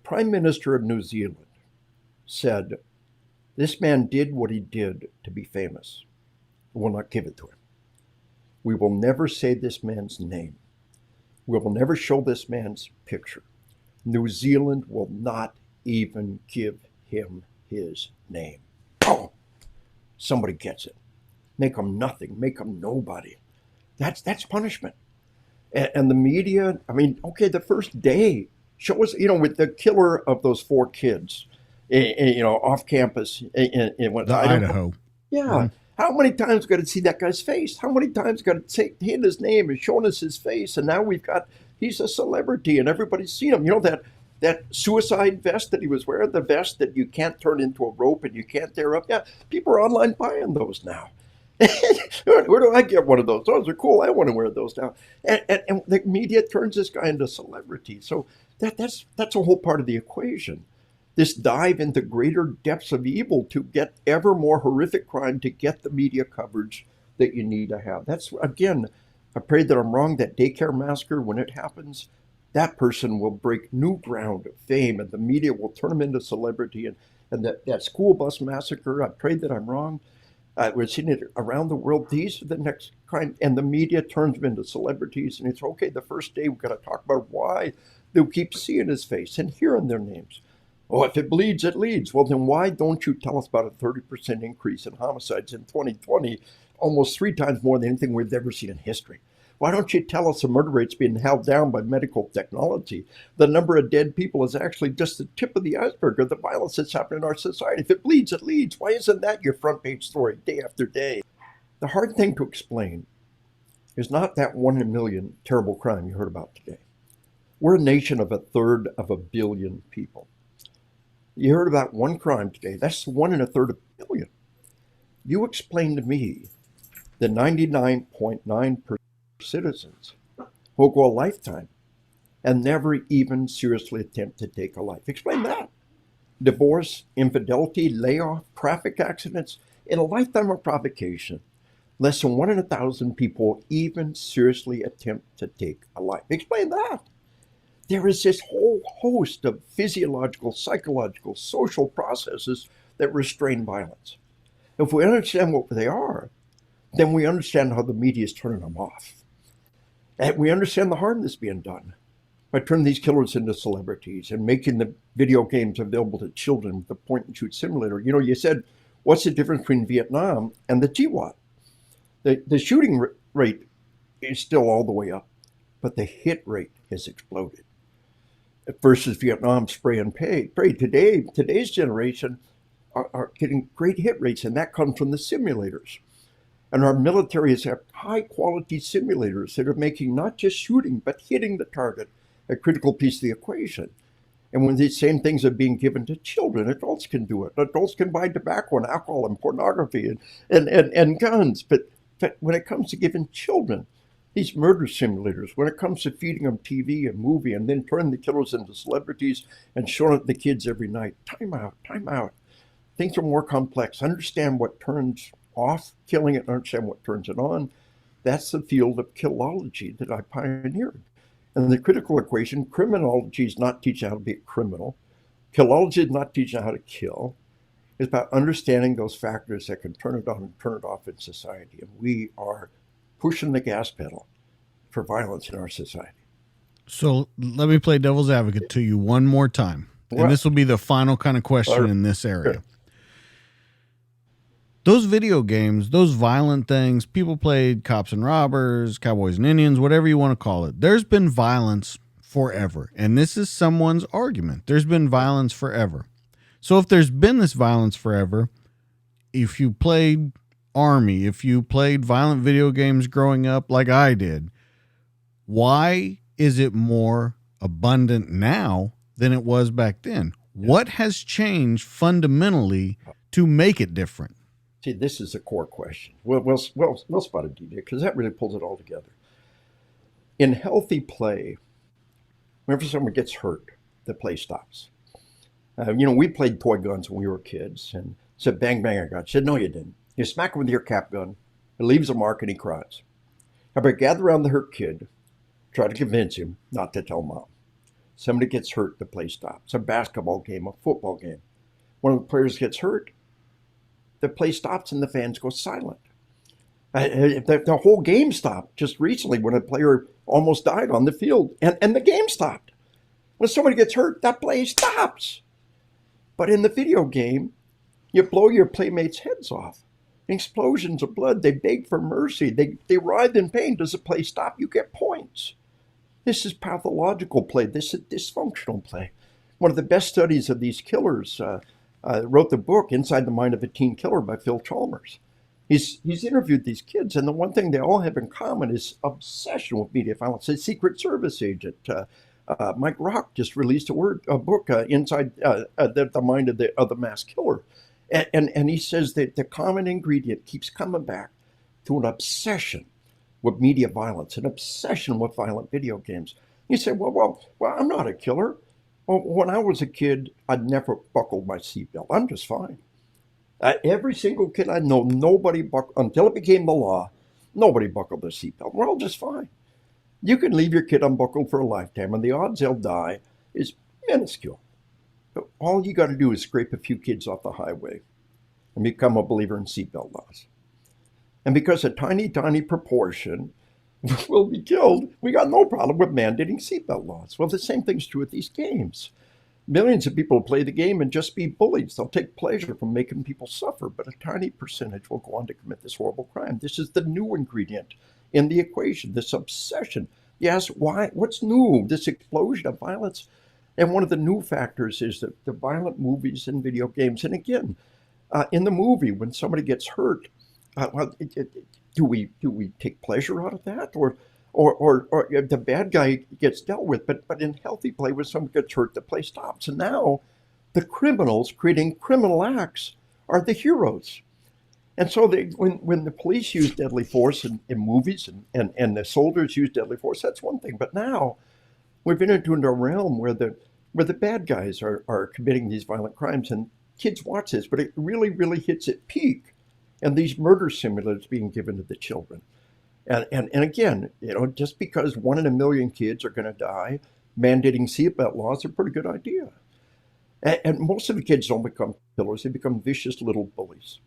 Prime Minister of New Zealand said, this man did what he did to be famous. We will not give it to him. We will never say this man's name. We will never show this man's picture. New Zealand will not even give him his name. Oh, somebody gets it. Make them nothing, make them nobody. That's punishment. And the media, I mean, okay, the first day, show us, with the killer of those 4 kids, off campus in The Idaho. Yeah. Mm-hmm. How many times got to see that guy's face? How many times got to hit his name and shown us his face? And now he's a celebrity and everybody's seen him. That suicide vest that he was wearing, the vest that you can't turn into a rope and you can't tear up. Yeah, people are online buying those now. Where do I get one of those? Those are cool. I want to wear those now. And the media turns this guy into a celebrity. So that's a whole part of the equation. This dive into greater depths of evil to get ever more horrific crime, to get the media coverage that you need to have. That's, again, I pray that I'm wrong. That daycare massacre, when it happens, that person will break new ground of fame and the media will turn them into celebrity. And that school bus massacre, I pray that I'm wrong. We're seeing it around the world. These are the next crime, and the media turns them into celebrities. And it's okay. The first day we've got to talk about why they'll keep seeing his face and hearing their names. Oh, if it bleeds, it leads. Well, then why don't you tell us about a 30% increase in homicides in 2020, almost 3 times more than anything we've ever seen in history? Why don't you tell us the murder rate's being held down by medical technology? The number of dead people is actually just the tip of the iceberg of the violence that's happening in our society. If it bleeds, it leads. Why isn't that your front page story day after day? The hard thing to explain is not that 1 in a million terrible crime you heard about today. We're a nation of 1/3 of a billion people. You heard about one crime today. That's 1 in 1/3 of a billion. You explain to me the 99.9% citizens who'll go a lifetime and never even seriously attempt to take a life. Explain that. Divorce, infidelity, layoff, traffic accidents. In a lifetime of provocation, less than 1 in 1,000 people even seriously attempt to take a life. Explain that. There is this whole host of physiological, psychological, social processes that restrain violence. If we understand what they are, then we understand how the media is turning them off. And we understand the harm that's being done by turning these killers into celebrities and making the video games available to children with the point-and-shoot simulator. You said, what's the difference between Vietnam and the GWAT? The shooting rate is still all the way up, but the hit rate has exploded. Versus Vietnam, spray and pray. Today's generation are getting great hit rates, and that comes from the simulators. And our military has high-quality simulators that are making not just shooting, but hitting the target a critical piece of the equation. And when these same things are being given to children, adults can do it. Adults can buy tobacco and alcohol and pornography and guns. But when it comes to giving children these murder simulators, when it comes to feeding them TV and movie and then turning the killers into celebrities and showing it to the kids every night, time out. Things are more complex. Understand what turns off killing it, understand what turns it on. That's the field of killology that I pioneered. And the critical equation, criminology is not teaching how to be a criminal. Killology is not teaching how to kill. It's about understanding those factors that can turn it on and turn it off in society. And we are pushing the gas pedal for violence in our society. So let me play devil's advocate to you one more time. And this will be the final kind of question in this area. Sure. Those video games, those violent things, people played cops and robbers, cowboys and Indians, whatever you want to call it. There's been violence forever. And this is someone's argument. There's been violence forever. So if there's been this violence forever, if you played Army, if you played violent video games growing up like I did, why is it more abundant now than it was back then? What has changed fundamentally to make it different? See, this is a core question. Well spotted, DJ, because that really pulls it all together. In healthy play, whenever someone gets hurt, the play stops. We played toy guns when we were kids and said, bang, bang, I got you. Said, no, you didn't. You smack him with your cap gun, it leaves a mark and he cries. How about gather around the hurt kid, try to convince him not to tell mom. Somebody gets hurt, the play stops. A basketball game, a football game. One of the players gets hurt, the play stops and the fans go silent. The whole game stopped just recently when a player almost died on the field and the game stopped. When somebody gets hurt, that play stops. But in the video game, you blow your playmates' heads off. Explosions of blood. They beg for mercy. They writhe in pain. Does the play stop? You get points. This is pathological play. This is dysfunctional play. One of the best studies of these killers wrote the book Inside the Mind of a Teen Killer by Phil Chalmers. He's interviewed these kids, and the one thing they all have in common is obsession with media violence. A Secret Service agent, Mike Rock, just released a book, Inside the Mind of the Mass Killer. And he says that the common ingredient keeps coming back to an obsession with media violence, an obsession with violent video games. You say, well, I'm not a killer. Well, when I was a kid, I'd never buckled my seatbelt. I'm just fine. Every single kid I know, nobody buckled, until it became the law, nobody buckled their seatbelt. We're all just fine. You can leave your kid unbuckled for a lifetime, and the odds they'll die is minuscule. But all you got to do is scrape a few kids off the highway and become a believer in seatbelt laws. And because a tiny, tiny proportion will be killed, we got no problem with mandating seatbelt laws. Well, the same thing's true with these games. Millions of people play the game and just be bullies. They'll take pleasure from making people suffer, but a tiny percentage will go on to commit this horrible crime. This is the new ingredient in the equation, this obsession. Yes, why? What's new? This explosion of violence. And one of the new factors is that the violent movies and video games. And again, in the movie, when somebody gets hurt, do we take pleasure out of that, or the bad guy gets dealt with? But in healthy play, when someone gets hurt, the play stops. And now, the criminals creating criminal acts are the heroes. And so when the police use deadly force in movies and the soldiers use deadly force, that's one thing. But now we've entered into a realm where the bad guys are committing these violent crimes, and kids watch this, but it really, really hits its peak. And these murder simulators being given to the children. And again, just because 1 in a million kids are going to die, mandating seatbelt laws are a pretty good idea. And most of the kids don't become killers. They become vicious little bullies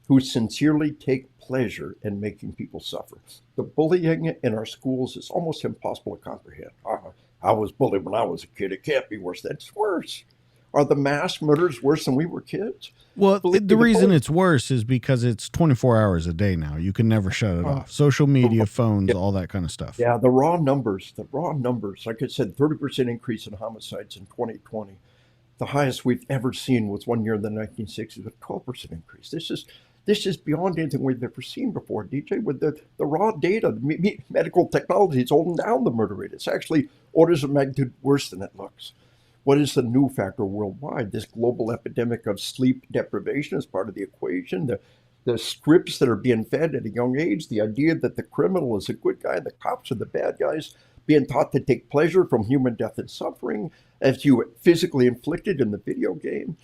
who sincerely take pleasure in making people suffer. The bullying in our schools is almost impossible to comprehend. I was bullied when I was a kid. It can't be worse. That's worse. Are the mass murders worse than we were kids? Well, the reason it's worse is because it's 24 hours a day now. You can never shut it off. Social media, phones, all that kind of stuff. Yeah, the raw numbers. Like I said, 30% increase in homicides in 2020. The highest we've ever seen was one year in the 1960s, a 12% increase. This is beyond anything we've ever seen before, DJ. With the raw data, the medical technology is holding down the murder rate. It's actually orders of magnitude worse than it looks. What is the new factor worldwide? This global epidemic of sleep deprivation is part of the equation. The scripts that are being fed at a young age, the idea that the criminal is a good guy, the cops are the bad guys, being taught to take pleasure from human death and suffering as you physically inflicted in the video game.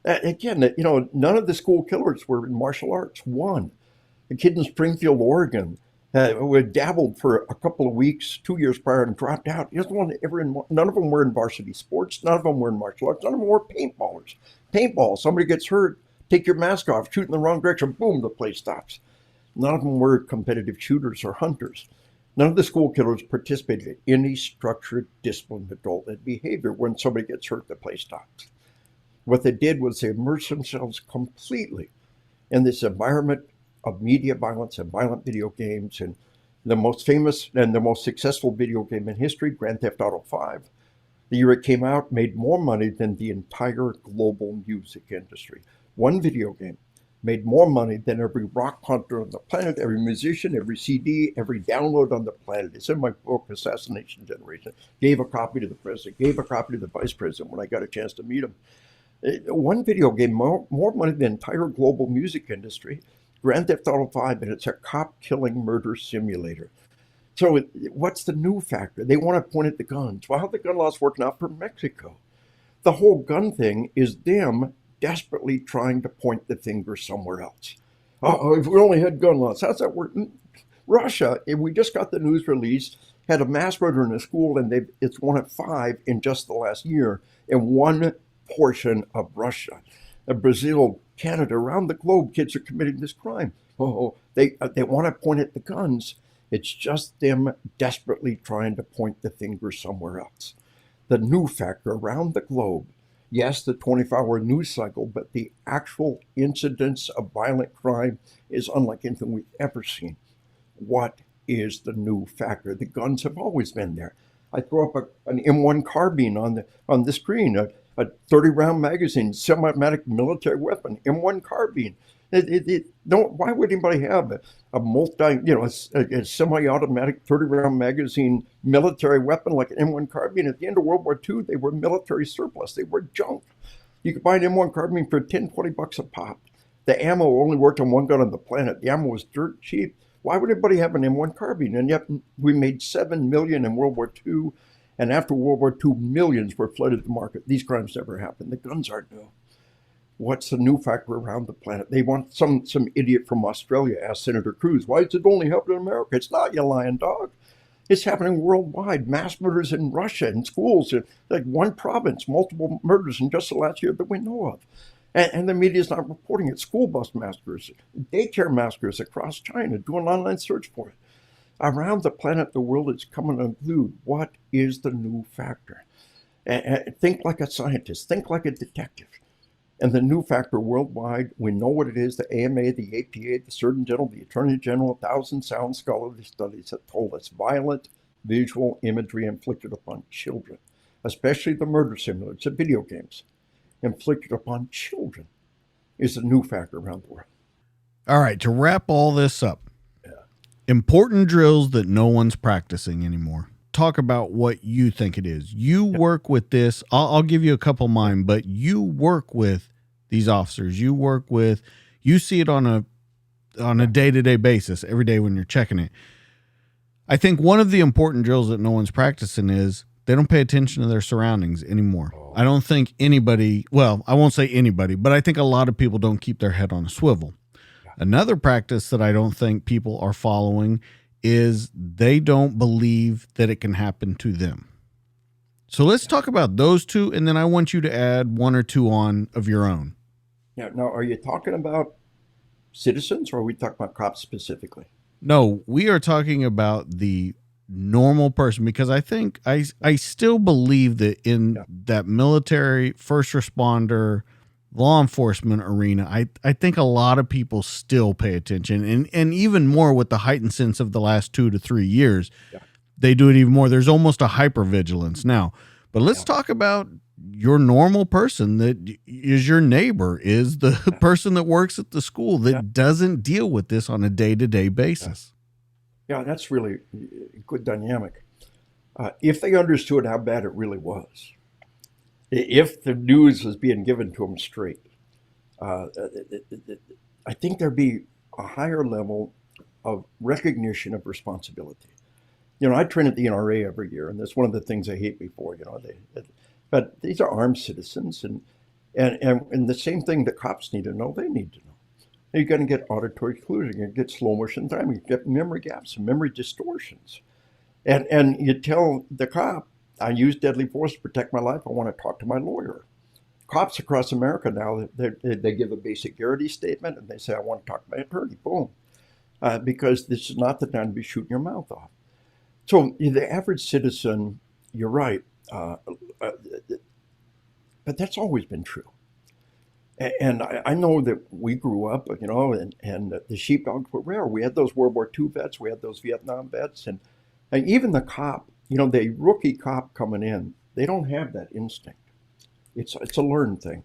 Again, none of the school killers were in martial arts. One, a kid in Springfield, Oregon, who had dabbled for a couple of weeks, 2 years prior, and dropped out. He doesn't want to ever. None of them were in varsity sports. None of them were in martial arts. None of them were paintballers. Paintball. Somebody gets hurt, take your mask off, shoot in the wrong direction, boom, the play stops. None of them were competitive shooters or hunters. None of the school killers participated in any structured, disciplined adult behavior. When somebody gets hurt, the play stops. What they did was they immersed themselves completely in this environment of media violence and violent video games. And the most famous and the most successful video game in history, Grand Theft Auto 5, the year it came out, made more money than the entire global music industry. One video game made more money than every rock hunter on the planet, every musician, every CD, every download on the planet. It's in my book, Assassination Generation. Gave a copy to the president, gave a copy to the vice president when I got a chance to meet him. One video game, more money than the entire global music industry. Grand Theft Auto 5, and it's a cop-killing murder simulator. So what's the new factor? They want to point at the guns. Well, how are the gun laws working out for Mexico? The whole gun thing is them desperately trying to point the finger somewhere else. Oh, if we only had gun laws, how's that work? Russia, we just got the news release, had a mass murder in a school, and it's one of 5 in just the last year in one portion of Russia. Brazil, Canada, around the globe, kids are committing this crime. They want to point at the guns. It's just them desperately trying to point the finger somewhere else. The new factor around the globe Yes, the 24-hour news cycle, but the actual incidence of violent crime is unlike anything we've ever seen. What is the new factor? The guns have always been there. I throw up an M1 carbine on the screen, a 30-round magazine, semi-automatic military weapon, M1 carbine. Why would anybody have a a semi-automatic 30-round magazine military weapon like an M1 carbine? At the end of World War II, they were military surplus. They were junk. You could buy an M1 carbine for 10, 20 bucks a pop. The ammo only worked on one gun on the planet. The ammo was dirt cheap. Why would anybody have an M1 carbine? And yet we made 7 million in World War II. And after World War II, millions were flooded the market. These crimes never happened. The guns aren't new. What's the new factor around the planet? They want some idiot from Australia asked Senator Cruz, why does it only happen in America? It's not, you lying dog. It's happening worldwide. Mass murders in Russia, in schools, in like one province, multiple murders in just the last year that we know of. And the media is not reporting it. School bus massacres, daycare massacres across China, do an online search for it. Around the planet, the world is coming unglued. What is the new factor? Think like a scientist, think like a detective. And the new factor worldwide, we know what it is. The AMA, the APA, the Surgeon General, the Attorney General, 1,000 sound scholarly studies have told us violent visual imagery inflicted upon children, especially the murder simulators, the video games, inflicted upon children, is a new factor around the world. All right, to wrap all this up, important drills that no one's practicing anymore. Talk about what you think it is. You work with this. I'll give you a couple of mine, but you work with these officers. You see it on a day-to-day basis, every day when you're checking it. I think one of the important drills that no one's practicing is they don't pay attention to their surroundings anymore. I don't think anybody, well, I won't say anybody, but I think a lot of people don't keep their head on a swivel. Another practice that I don't think people are following is they don't believe that it can happen to them. So let's talk about those two, and then I want you to add one or two on of your own. Yeah. Now, are you talking about citizens, or are we talking about cops specifically? No, we are talking about the normal person, because I think I still believe that in that military, first responder, law enforcement arena, I think a lot of people still pay attention, and even more with the heightened sense of the last 2 to 3 years, they do it even more. There's almost a hypervigilance now. But let's talk about your normal person that is your neighbor, is the person that works at the school that doesn't deal with this on a day-to-day basis. Yeah, that's really a good dynamic. If they understood how bad it really was, if the news was being given to them straight, I think there'd be a higher level of recognition of responsibility. You know, I train at the NRA every year, and that's one of the things I hate me for. But these are armed citizens, and the same thing the cops need to know, they need to know. You're going to get auditory clues, you're going to get slow motion time, you get memory gaps and memory distortions, and you tell the cop, I use deadly force to protect my life. I want to talk to my lawyer. Cops across America now, they give a basic Garrity statement and they say, I want to talk to my attorney. Boom. Because this is not the time to be shooting your mouth off. So the average citizen, you're right, but that's always been true. And I know that we grew up, and the sheepdogs were rare. We had those World War II vets, we had those Vietnam vets, and even the cop, the rookie cop coming in, they don't have that instinct. It's a learned thing.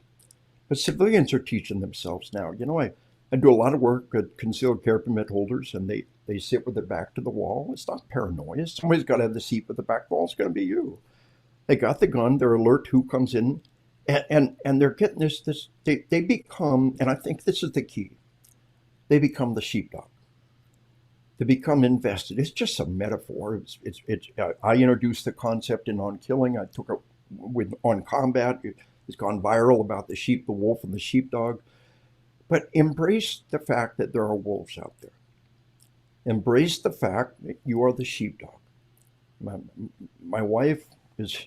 But civilians are teaching themselves now. I do a lot of work with concealed carry permit holders, and they sit with their back to the wall. It's not paranoia. Somebody's got to have the seat with the back wall. It's going to be you. They got the gun. They're alert who comes in, and they're getting this. They become, and I think this is the key. They become the sheepdog. They become invested. It's just a metaphor. I introduced the concept in On Killing. I took it on Combat. It's gone viral about the sheep, the wolf, and the sheepdog. But embrace the fact that there are wolves out there. Embrace the fact that you are the sheepdog. My wife is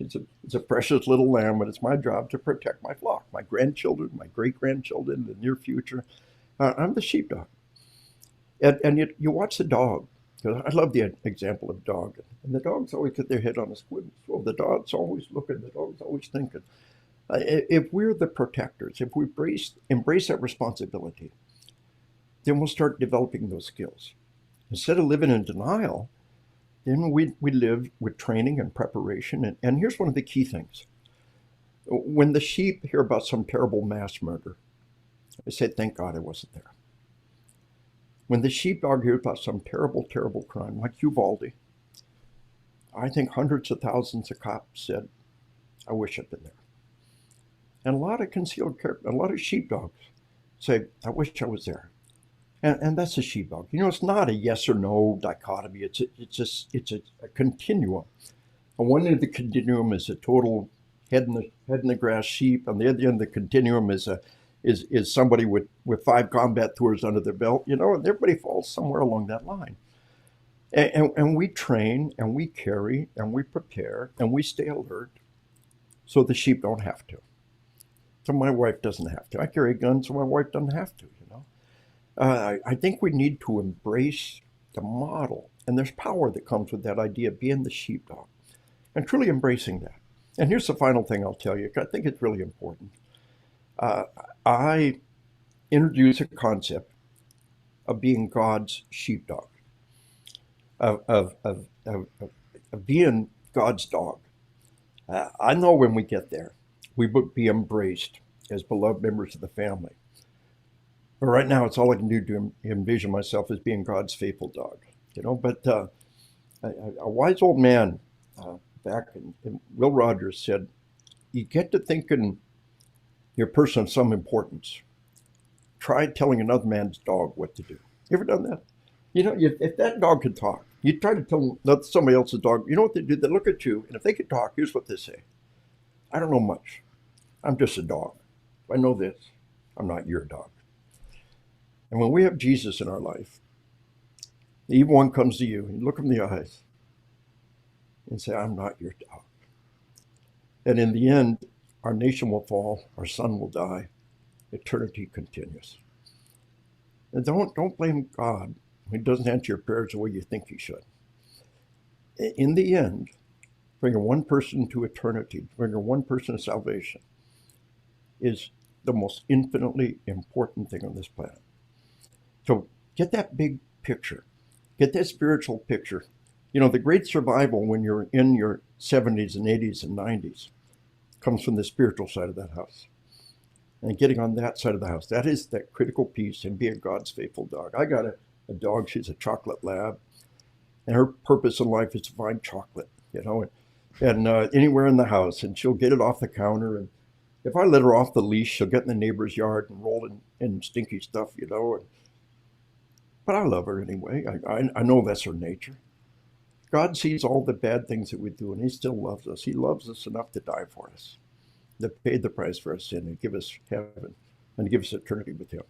a precious little lamb, but it's my job to protect my flock, my grandchildren, my great-grandchildren, the near future. I'm the sheepdog. And you watch the dog. I love the example of dog. And the dogs always get their head on a swivel. The dog's always looking. The dog's always thinking. If we're the protectors, if we embrace that responsibility, then we'll start developing those skills. Instead of living in denial, then we live with training and preparation. And here's one of the key things. When the sheep hear about some terrible mass murder, they say, thank God I wasn't there. When the sheepdog hears about some terrible, terrible crime, like Uvalde, I think hundreds of thousands of cops said, I wish I'd been there. And a lot of a lot of sheepdogs say, I wish I was there. And that's a sheepdog. It's not a yes or no dichotomy. It's a continuum. On one end of the continuum is a total head in the grass sheep. On the other end of the continuum is somebody with 5 combat tours under their belt. And everybody falls somewhere along that line. And we train and we carry and we prepare and we stay alert so the sheep don't have to. So my wife doesn't have to. I carry a gun so my wife doesn't have to. I think we need to embrace the model, and there's power that comes with that idea of being the sheepdog and truly embracing that. And here's the final thing I'll tell you. I think it's really important. I introduce a concept of being God's sheepdog, of being God's dog. I know when we get there, we would be embraced as beloved members of the family. But right now, it's all I can do to envision myself as being God's faithful dog. But a wise old man back in Will Rogers said, you get to thinking you're a person of some importance. Try telling another man's dog what to do. You ever done that? If that dog could talk, you try to tell somebody else's dog, you know what they do? They look at you, and if they could talk, here's what they say. I don't know much. I'm just a dog. If I know this, I'm not your dog. And when we have Jesus in our life, the evil one comes to you, and you look him in the eyes and say, I'm not your dog. And in the end, our nation will fall, our son will die, eternity continues. And don't blame God when he doesn't answer your prayers the way you think he should. In the end, bringing one person to eternity, bringing one person to salvation, is the most infinitely important thing on this planet. So get that big picture. Get that spiritual picture. The great survival when you're in your 70s and 80s and 90s comes from the spiritual side of that house. And getting on that side of the house, that is that critical piece in being God's faithful dog. I got a dog, she's a chocolate lab, and her purpose in life is to find chocolate, and anywhere in the house, and she'll get it off the counter. And if I let her off the leash, she'll get in the neighbor's yard and roll in stinky stuff, But I love her anyway. I know that's her nature. God sees all the bad things that we do, and he still loves us. He loves us enough to die for us, to pay the price for our sin and give us heaven and give us eternity with him.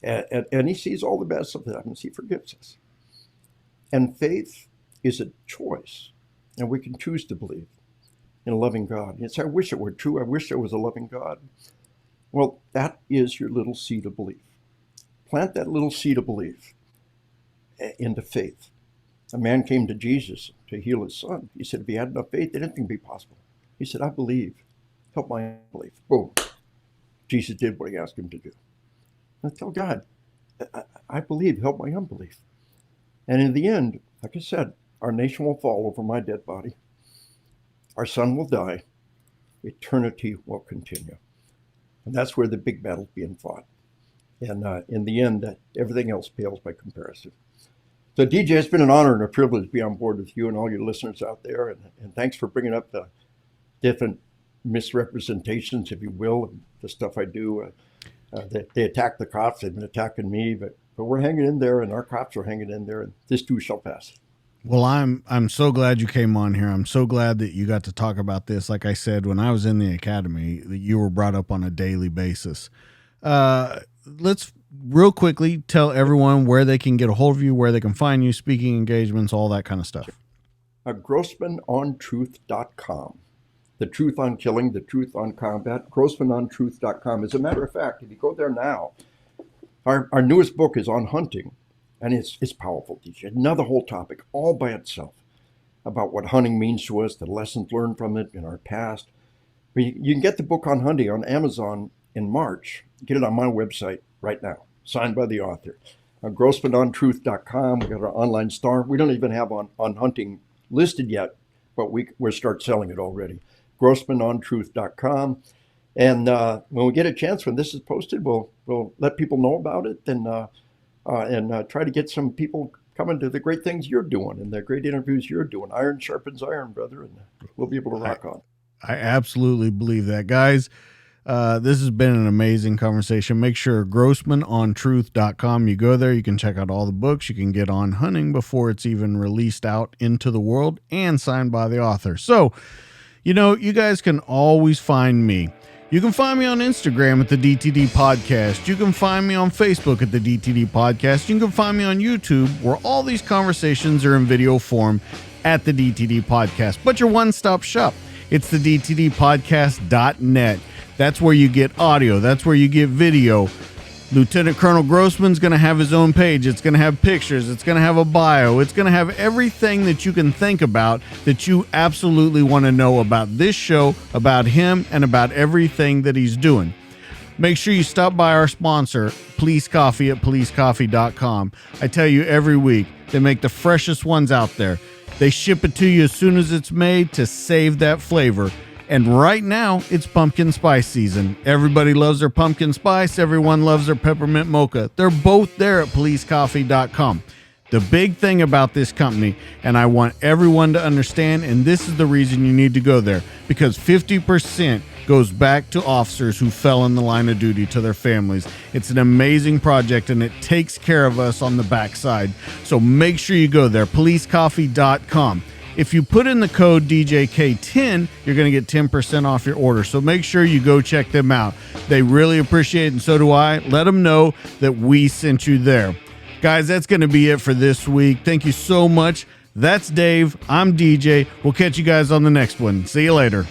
And he sees all the bad stuff that happens. He forgives us. And faith is a choice, and we can choose to believe in a loving God. You say, I wish it were true. I wish there was a loving God. Well, that is your little seed of belief. Plant that little seed of belief into faith. A man came to Jesus to heal his son. He said, if he had enough faith, anything would be possible. He said, I believe. Help my unbelief. Boom. Jesus did what he asked him to do. And I tell God, I believe. Help my unbelief. And in the end, like I said, our nation will fall over my dead body. Our son will die. Eternity will continue. And that's where the big battle's being fought. And in the end, everything else pales by comparison. So, DJ, it's been an honor and a privilege to be on board with you and all your listeners out there. And thanks for bringing up the different misrepresentations, if you will, of the stuff I do. They attack the cops. They've been attacking me. But we're hanging in there, and our cops are hanging in there. And this too shall pass. Well, I'm so glad you came on here. I'm so glad that you got to talk about this. Like I said, when I was in the academy, that you were brought up on a daily basis. Let's real quickly tell everyone where they can get a hold of you, where they can find you, speaking engagements, all that kind of stuff. GrossmanOnTruth.com. The truth on killing, the truth on combat. GrossmanOnTruth.com. As a matter of fact, if you go there now, our newest book is on hunting, and it's powerful. Another whole topic all by itself about what hunting means to us, the lessons learned from it in our past. You can get the book on hunting on Amazon in March. Get it on my website right now, signed by the author. GrossmanOnTruth.com. We got our online store. We don't even have on hunting listed yet, but we'll start selling it already. GrossmanOnTruth.com. And when we get a chance, when this is posted, we'll let people know about it and try to get some people coming to the great things you're doing and the great interviews you're doing. Iron sharpens iron, brother, and we'll be able to rock on. I absolutely believe that. Guys, this has been an amazing conversation. Make sure GrossmanOnTruth.com. You go there, you can check out all the books. You can get on hunting before it's even released out into the world and signed by the author. So, you guys can always find me. You can find me on Instagram at the DTD Podcast. You can find me on Facebook at the DTD Podcast. You can find me on YouTube, where all these conversations are in video form at the DTD Podcast. But your one-stop shop, it's the DTDpodcast.net. That's where you get audio. That's where you get video. Lieutenant Colonel Grossman's going to have his own page. It's going to have pictures. It's going to have a bio. It's going to have everything that you can think about that you absolutely want to know about this show, about him, and about everything that he's doing. Make sure you stop by our sponsor, Police Coffee at policecoffee.com. I tell you every week, they make the freshest ones out there. They ship it to you as soon as it's made to save that flavor. And right now, it's pumpkin spice season. Everybody loves their pumpkin spice. Everyone loves their peppermint mocha. They're both there at policecoffee.com. The big thing about this company, and I want everyone to understand, and this is the reason you need to go there, because 50% goes back to officers who fell in the line of duty to their families. It's an amazing project, and it takes care of us on the backside. So make sure you go there, policecoffee.com. If you put in the code DJK10, you're going to get 10% off your order. So make sure you go check them out. They really appreciate it, and so do I. Let them know that we sent you there. Guys, that's going to be it for this week. Thank you so much. That's Dave. I'm DJ. We'll catch you guys on the next one. See you later.